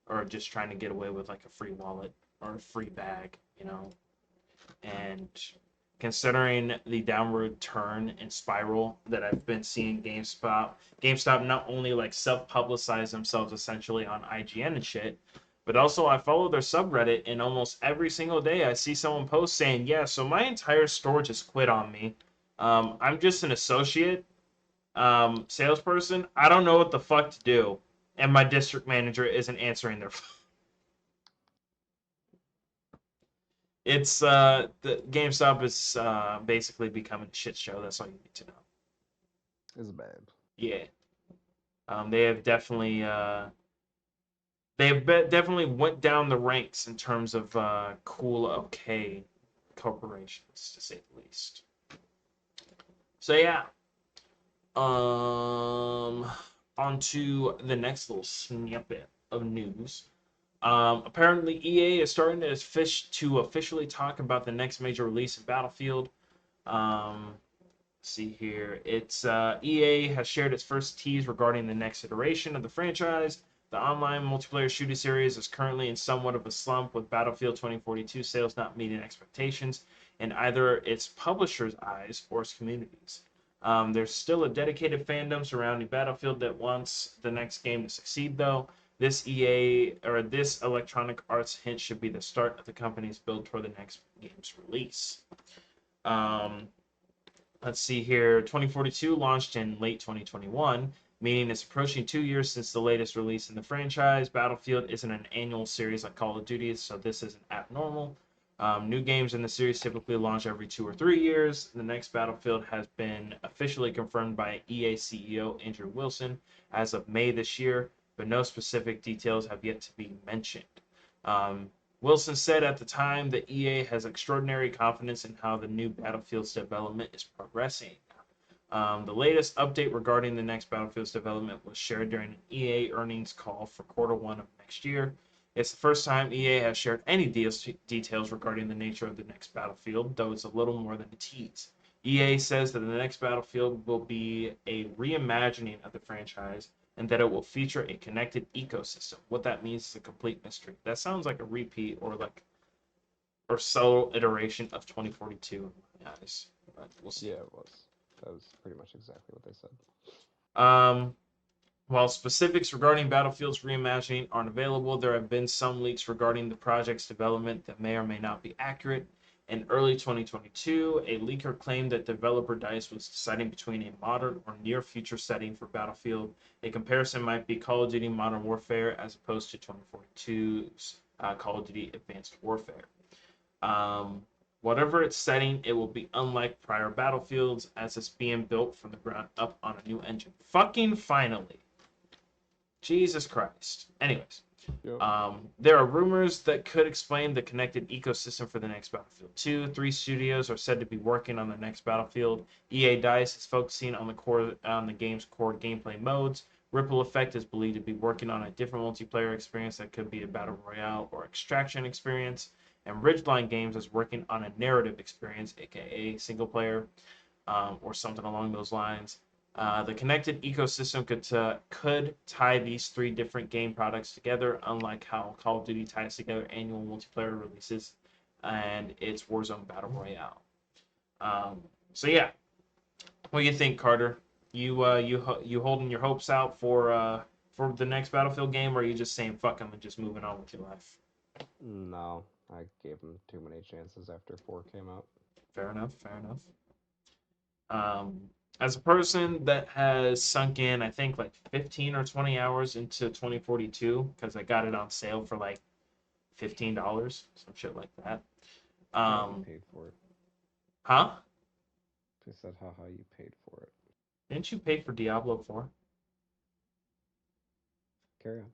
or just trying to get away with like a free wallet or a free bag, you know. And considering the downward turn and spiral that I've been seeing GameStop not only like self-publicize themselves essentially on IGN and shit, but also I follow their subreddit, and almost every single day I see someone post saying, yeah, so my entire store just quit on me. I'm just an associate salesperson. I don't know what the fuck to do, and my district manager isn't answering their phone. It's the GameStop is basically becoming a shit show. That's all you need to know. It's bad. Yeah, they have definitely definitely went down the ranks in terms of cool, okay corporations, to say the least. So yeah, On to the next little snippet of news. Apparently, EA is starting to officially talk about the next major release of Battlefield. See here. It's EA has shared its first tease regarding the next iteration of the franchise. The online multiplayer shooting series is currently in somewhat of a slump, with Battlefield 2042 sales not meeting expectations in either its publisher's eyes or its communities. There's still a dedicated fandom surrounding Battlefield that wants the next game to succeed, though. This Electronic Arts hint should be the start of the company's build toward the next game's release. Um, Let's see here. 2042 launched in late 2021, meaning it's approaching 2 years since the latest release in the franchise. Battlefield isn't an annual series like Call of Duty, so this isn't abnormal. New games in the series typically launch every 2 or 3 years. The next Battlefield has been officially confirmed by EA CEO Andrew Wilson as of May this year, but no specific details have yet to be mentioned. Um, Wilson said at the time that EA has extraordinary confidence in how the new Battlefield's development is progressing. The latest update regarding the next Battlefield's development was shared during an EA earnings call for Q1 of next year. It's the first time EA has shared any details regarding the nature of the next Battlefield, though it's a little more than a tease. EA says that the next Battlefield will be a reimagining of the franchise and that it will feature a connected ecosystem. What that means is a complete mystery. That sounds like a repeat or subtle iteration of 2042 in my eyes. But we'll see. Yeah, it was. That was pretty much exactly what they said. Um, While specifics regarding Battlefield's reimagining aren't available, there have been some leaks regarding the project's development that may or may not be accurate. In early 2022, a leaker claimed that developer DICE was deciding between a modern or near future setting for Battlefield. A comparison might be Call of Duty Modern Warfare as opposed to 2042's Call of Duty Advanced Warfare. Um, Whatever its setting, it will be unlike prior Battlefields as it's being built from the ground up on a new engine. Fucking finally. Jesus Christ. Anyways, Yep. there are rumors that could explain the connected ecosystem for the next Battlefield 2. 3 studios are said to be working on the next Battlefield. EA DICE is focusing on the game's core gameplay modes. Ripple Effect is believed to be working on a different multiplayer experience that could be a battle royale or extraction experience. And Ridgeline Games is working on a narrative experience, aka single player, or something along those lines. The connected ecosystem could tie these 3 different game products together, unlike how Call of Duty ties together annual multiplayer releases and its Warzone Battle Royale. So yeah, what do you think, Carter? You holding your hopes out for the next Battlefield game, or are you just saying fuck them and just moving on with your life? No, I gave them too many chances after 4 came out. Fair enough. Fair enough. As a person that has sunk in, I think like 15 or 20 hours into 2042 because I got it on sale for like $15, some shit like that. You paid for it. Huh? They said, haha, you paid for it. Didn't you pay for Diablo 4? Carry on.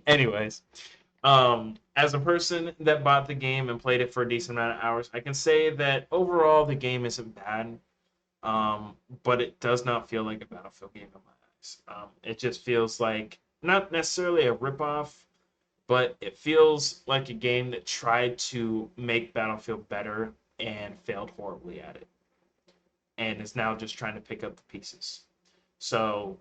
Anyways, as a person that bought the game and played it for a decent amount of hours, I can say that overall the game isn't bad. But it does not feel like a Battlefield game in my eyes. It just feels like not necessarily a ripoff, but it feels like a game that tried to make Battlefield better and failed horribly at it, and is now just trying to pick up the pieces. So,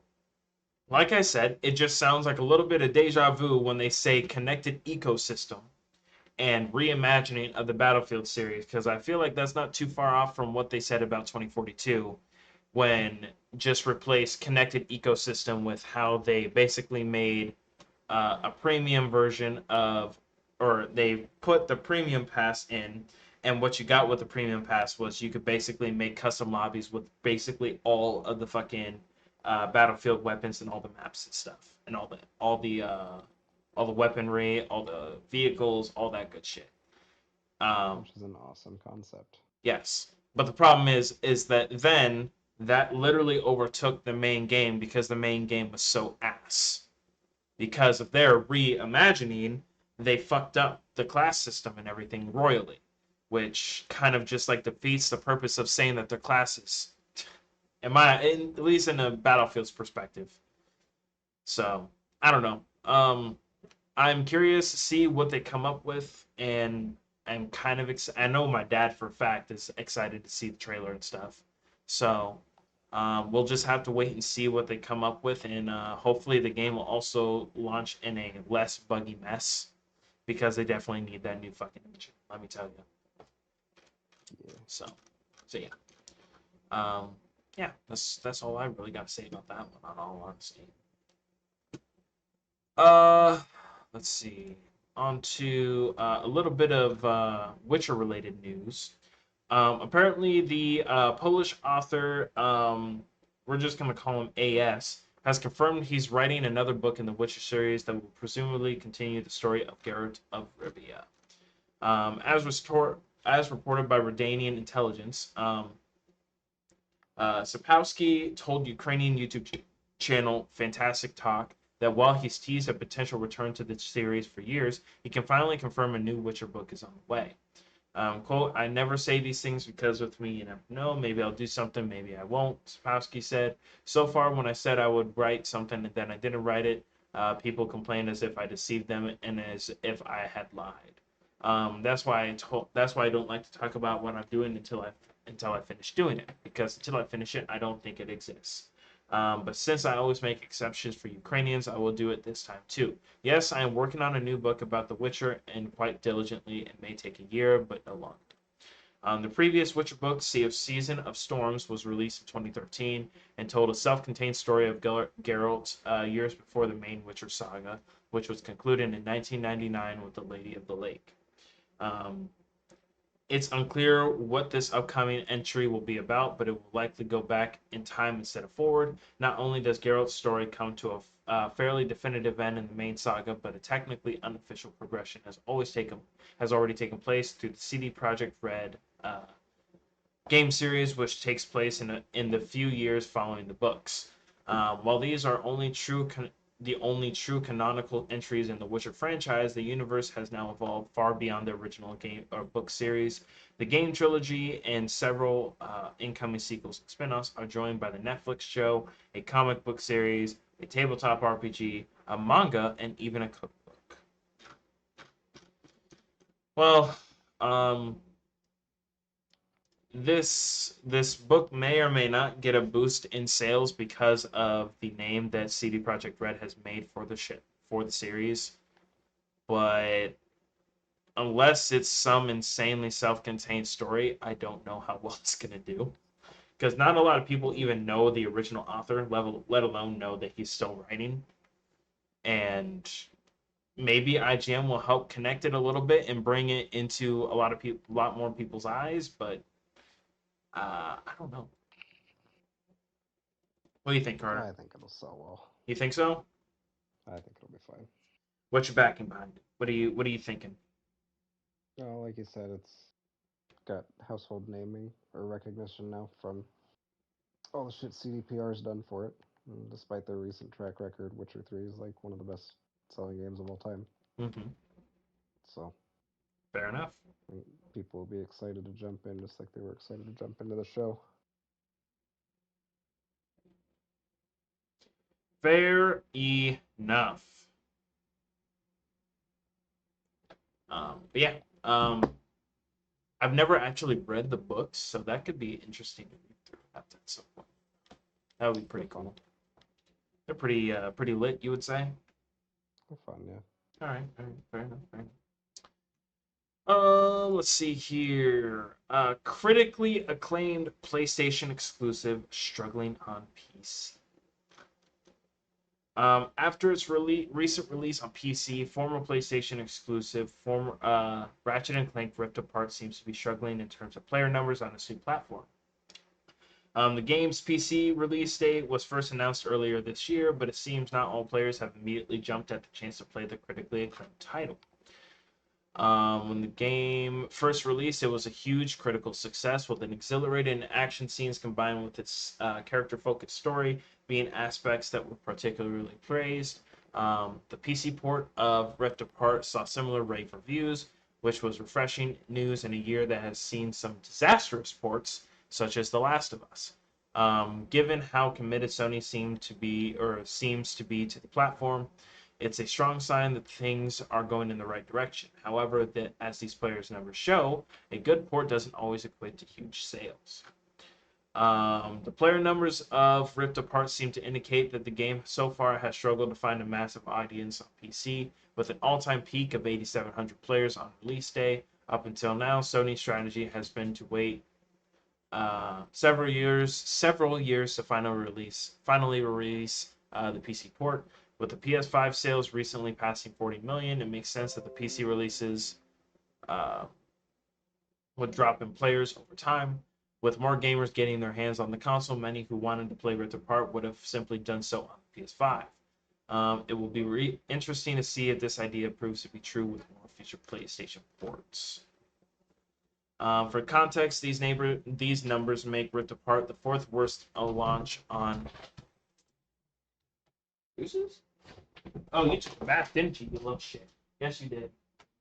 like I said, it just sounds like a little bit of deja vu when they say connected ecosystem and reimagining of the Battlefield series, because I feel like that's not too far off from what they said about 2042 when just replaced connected ecosystem with how they basically made a premium version of, or they put the premium pass in, and what you got with the premium pass was you could basically make custom lobbies with basically all of the fucking Battlefield weapons and all the maps and stuff, and all the weaponry, all the vehicles, all that good shit. Which is an awesome concept. Yes, but the problem is that then that literally overtook the main game because the main game was so ass. Because of their reimagining, they fucked up the class system and everything royally. which kind of just like defeats the purpose of saying that they're classes. At least in a Battlefield's perspective. So I don't know. I'm curious to see what they come up with, and I'm kind of I know my dad for a fact is excited to see the trailer and stuff. So we'll just have to wait and see what they come up with, and hopefully the game will also launch in a less buggy mess because they definitely need that new fucking engine. Let me tell you. Yeah. So yeah. Um, yeah, that's all I really got to say about that one. On all honesty. Uh, let's see. On to a little bit of Witcher-related news. Apparently, the Polish author, we're just going to call him AS, has confirmed he's writing another book in the Witcher series that will presumably continue the story of Geralt of Rivia. As reported by Redanian Intelligence, Sapowski told Ukrainian YouTube channel Fantastic Talk that while he's teased a potential return to the series for years, he can finally confirm a new Witcher book is on the way. Quote, I never say these things because with me, you never know. Maybe I'll do something, maybe I won't, Sapowski said. So far, when I said I would write something and then I didn't write it, people complained as if I deceived them and as if I had lied. That's why I don't like to talk about what I'm doing until I finish doing it, because until I finish it, I don't think it exists. But since I always make exceptions for Ukrainians, I will do it this time too. Yes, I am working on a new book about The Witcher, and quite diligently. It may take a year, but no longer. The previous Witcher book, Season of Storms, was released in 2013 and told a self-contained story of Geralt years before the main Witcher saga, which was concluded in 1999 with the Lady of the Lake. It's unclear what this upcoming entry will be about, but it will likely go back in time instead of forward. Not only does Geralt's story come to a fairly definitive end in the main saga, but a technically unofficial progression has already taken place through the CD Projekt Red game series, which takes place in the few years following the books. While these are the only true canonical entries in the Witcher franchise, the universe has now evolved far beyond the original game or book series. The game trilogy and several incoming sequels and spin-offs are joined by the Netflix show, a comic book series, a tabletop RPG, a manga, and even a cookbook. Well, this book may or may not get a boost in sales because of the name that CD Projekt Red has made for the series, but unless it's some insanely self-contained story, I don't know how well it's gonna do. Because not a lot of people even know the original author, let alone know that he's still writing. And maybe IGN will help connect it a little bit and bring it into a lot more people's eyes, but I don't know. What do you think, Carter? I think it'll sell well. You think so? I think it'll be fine. What's your backing behind it? What are you thinking? No, like you said, it's got household naming or recognition now from all the shit CDPR's done for it. And despite their recent track record, Witcher 3 is like one of the best selling games of all time. Mm-hmm. So, Fair enough. people will be excited to jump in just like they were excited to jump into the show. Fair enough. But yeah, I've never actually read the books, so that could be interesting to read through at some point. That would be pretty cool. They're pretty lit, you would say. They're fun, yeah. All right, fair enough, fair enough. Let's see here. Critically acclaimed PlayStation exclusive struggling on PC. After its recent release on PC, former PlayStation exclusive Ratchet and Clank Rift Apart seems to be struggling in terms of player numbers on this new platform. The game's PC release date was first announced earlier this year, but it seems not all players have immediately jumped at the chance to play the critically acclaimed title. When the game first released, it was a huge critical success with an exhilarating action scenes combined with its character-focused story being aspects that were particularly praised. The PC port of Rift Apart saw similar rave reviews, which was refreshing news in a year that has seen some disastrous ports, such as The Last of Us. Given how committed Sony seems to be to the platform, it's a strong sign that things are going in the right direction. However, as these players' numbers show, a good port doesn't always equate to huge sales. The player numbers of Rift Apart seem to indicate that the game so far has struggled to find a massive audience on PC, with an all-time peak of 8,700 players on release day. Up until now, Sony's strategy has been to wait several years to finally release the PC port. With the PS5 sales recently passing 40 million, it makes sense that the PC releases uh, would drop in players over time. With more gamers getting their hands on the console, many who wanted to play Rift Apart would have simply done so on the PS5. It will be interesting to see if this idea proves to be true with more future PlayStation ports. For context, these numbers make Rift Apart the fourth worst launch on. Uses? Oh, you took a bath, didn't you? You little shit. Yes, you did.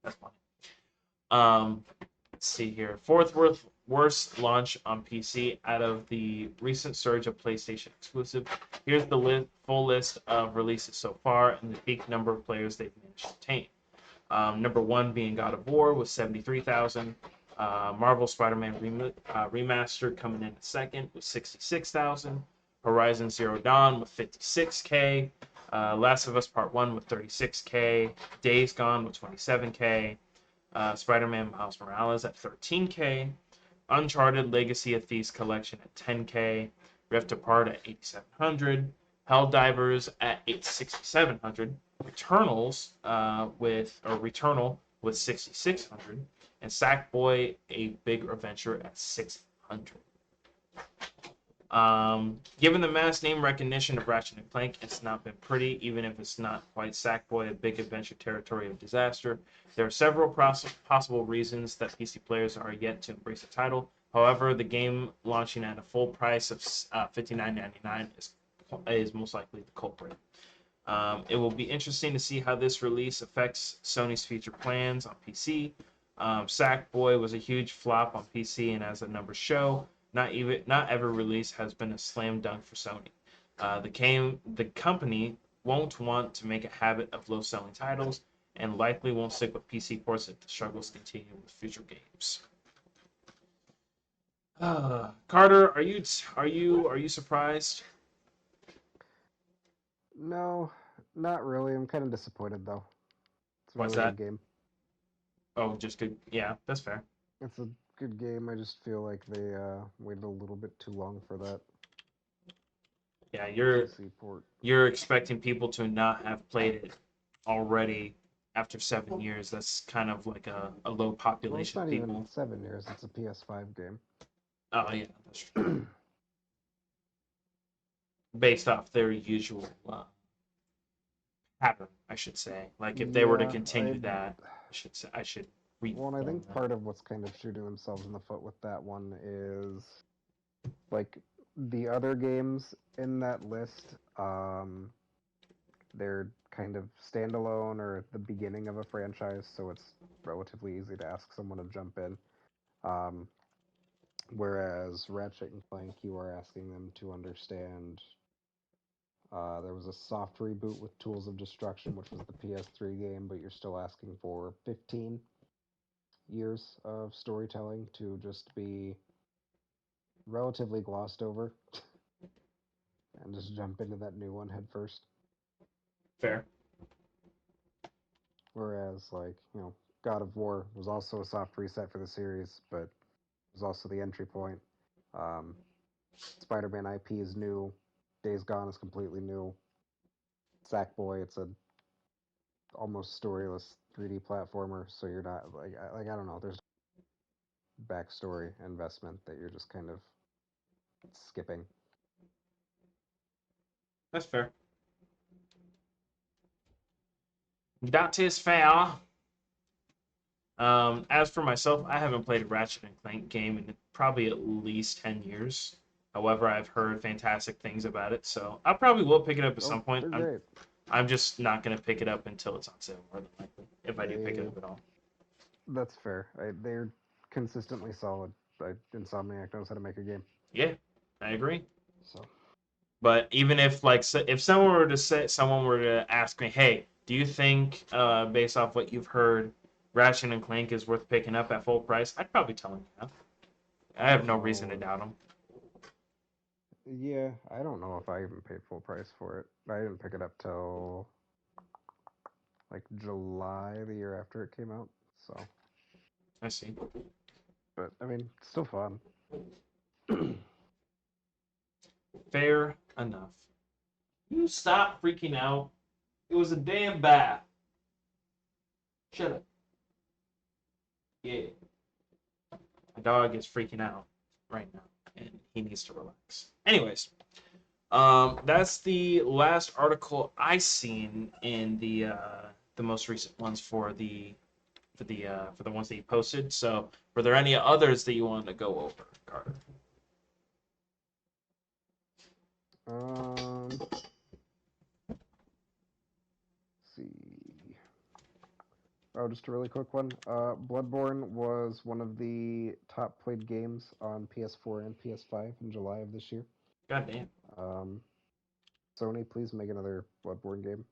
That's funny. Let's see here. Fourth worst launch on PC out of the recent surge of PlayStation exclusive. Here's the full list of releases so far and the peak number of players they've managed to obtain. Number 1 being God of War with 73,000. Marvel Spider-Man Remastered coming in at second with 66,000. Horizon Zero Dawn with 56K. Last of Us Part 1 with 36K. Days Gone with 27K. Spider-Man Miles Morales at 13K. Uncharted Legacy of Thieves Collection at 10K. Rift Apart at 8,700. Helldivers at 6,700. Returnal with 6,600. And Sackboy: A Big Adventure at 600. Given the mass name recognition of Ratchet and Clank, it's not been pretty, even if it's not quite Sackboy: A Big Adventure territory of disaster. There are several possible reasons that PC players are yet to embrace the title. However, the game launching at a full price of $59.99 is most likely the culprit. It will be interesting to see how this release affects Sony's future plans on PC. Sackboy was a huge flop on PC, and as the numbers show, not every release has been a slam dunk for Sony. The company won't want to make a habit of low-selling titles, and likely won't stick with PC ports if the struggles continue with future games. Carter, are you surprised? No, not really. I'm kind of disappointed though. It's a What's really that? good game. Oh, just good. Yeah, that's fair. It's a good game. I just feel like they waited a little bit too long for that Yeah, PC port. you're expecting people to not have played it already after 7 years. That's kind of like a low Well, it's population not of even people. 7 years. It's a PS5 game. Oh yeah, that's true. Based off their usual pattern, I should say. Like if they were to Yeah, continue that, I should well, and I reform think that. part of what's kind of shooting themselves in the foot with that one is like the other games in that list. They're kind of standalone or at the beginning of a franchise, so it's relatively easy to ask someone to jump in. Um, Whereas Ratchet and Clank, you are asking them to understand. There was a soft reboot with Tools of Destruction, which was the PS3 game, but you're still asking for 15 years of storytelling to just be relatively glossed over and just jump into that new one head first. Fair. Whereas, like, God of War was also a soft reset for the series, but was also the entry point. Um, Spider-Man IP is new. Days Gone is completely new. Sackboy, it's a almost storyless 3D platformer, so you're not like I don't know. There's backstory investment that you're just kind of skipping. That's fair. That is fair. As for myself, I haven't played a Ratchet and Clank game in probably at least 10 years. However, I've heard fantastic things about it, so I probably will pick it up at Oh, some point. they're great. I'm just not gonna pick it up until it's on sale, more than likely, if I do pick it They up at all. That's fair. They're consistently solid. Insomniac knows how to make a game. Yeah, I agree. So But even if like if someone were to ask me, hey, do you think based off what you've heard, Ratchet and Clank is worth picking up at full price? I'd probably tell them yeah. I have no reason to oh doubt them. yeah, I don't know if I even paid full price for it. I didn't pick it up till like July the year after it came out. So, I see. but I mean, it's still fun. Fair enough. You stop freaking out. It was a damn bath. Shut up. Yeah. My dog is freaking out right now, and he needs to relax. Anyways, that's the last article I seen in the most recent ones for the ones that you posted. So, were there any others that you wanted to go over, Carter? um, see. Oh, just a really quick one. Bloodborne was one of the top played games on PS4 and PS5 in July of this year. God damn. Um, Sony, please make another Bloodborne game.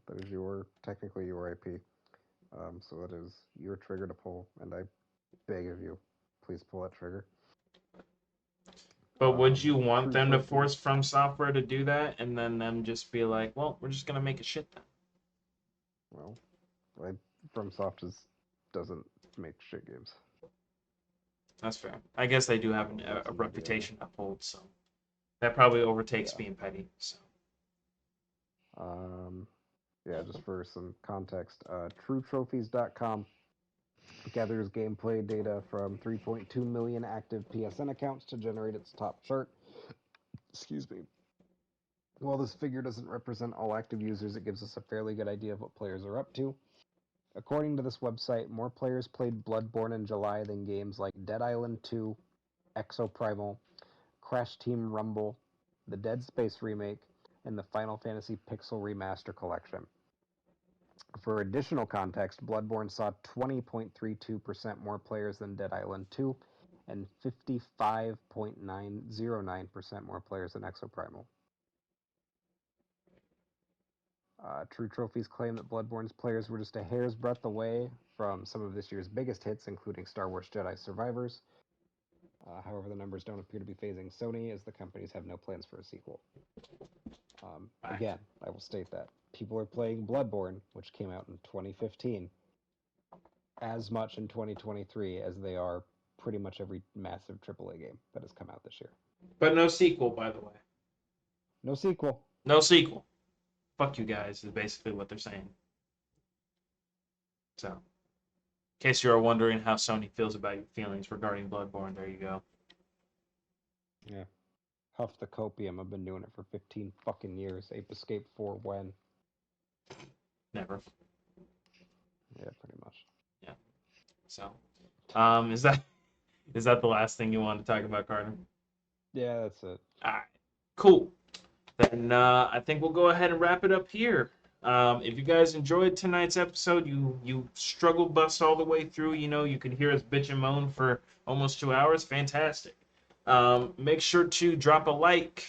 That is technically your IP. So that is your trigger to pull, and I beg of you, please pull that trigger. But would you want True them to Trophy. force From Software to do that, and then them just be like, "Well, we're just gonna make a shit then"? Well, I, FromSoft doesn't make shit games. That's fair. I guess they do have a reputation to uphold, so that probably overtakes Yeah. being petty. So Um, yeah, just for some context, TrueTrophies.com gathers gameplay data from 3.2 million active PSN accounts to generate its top chart. Excuse me. While this figure doesn't represent all active users, it gives us a fairly good idea of what players are up to. According to this website, more players played Bloodborne in July than games like Dead Island 2, Exoprimal, Crash Team Rumble, the Dead Space remake, and the Final Fantasy Pixel Remaster Collection. For additional context, Bloodborne saw 20.32% more players than Dead Island 2 and 55.909% more players than Exoprimal. True Trophies claim that Bloodborne's players were just a hair's breadth away from some of this year's biggest hits, including Star Wars Jedi Survivors. However, the numbers don't appear to be phasing Sony, as the companies have no plans for a sequel. back. Again, I will state that people are playing Bloodborne, which came out in 2015, as much in 2023 as they are pretty much every massive AAA game that has come out this year. But no sequel, by the way. No sequel. No sequel. Fuck you guys is basically what they're saying. So, in case you are wondering how Sony feels about your feelings regarding Bloodborne, there you go. Yeah. Huff the copium. I've been doing it for 15 fucking years. Ape Escape 4 when? Never. Yeah, pretty much. Yeah. So, is that the last thing you want to talk about, Carter? Yeah, that's it. All right. Cool. Then I think we'll go ahead and wrap it up here. If you guys enjoyed tonight's episode, you struggled bust all the way through. You know, you could hear us bitch and moan for almost 2 hours. Fantastic. Make sure to drop a like,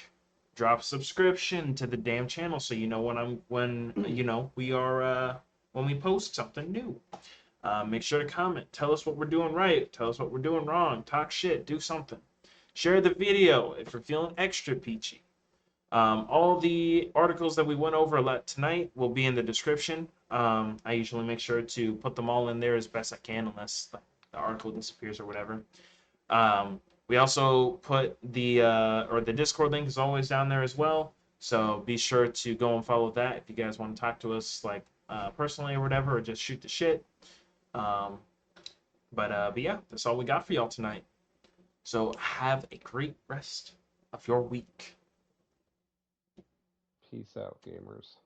drop a subscription to the damn channel so you know when you know we are when we post something new. Make sure to comment. Tell us what we're doing right. Tell us what we're doing wrong. Talk shit. Do something. Share the video if you're feeling extra peachy. All the articles that we went over tonight will be in the description. I usually make sure to put them all in there as best I can, unless the article disappears or whatever. We also put the Discord link is always down there as well. So be sure to go and follow that if you guys want to talk to us like personally or whatever, or just shoot the shit. But yeah, that's all we got for y'all tonight. So have a great rest of your week. Peace out, gamers.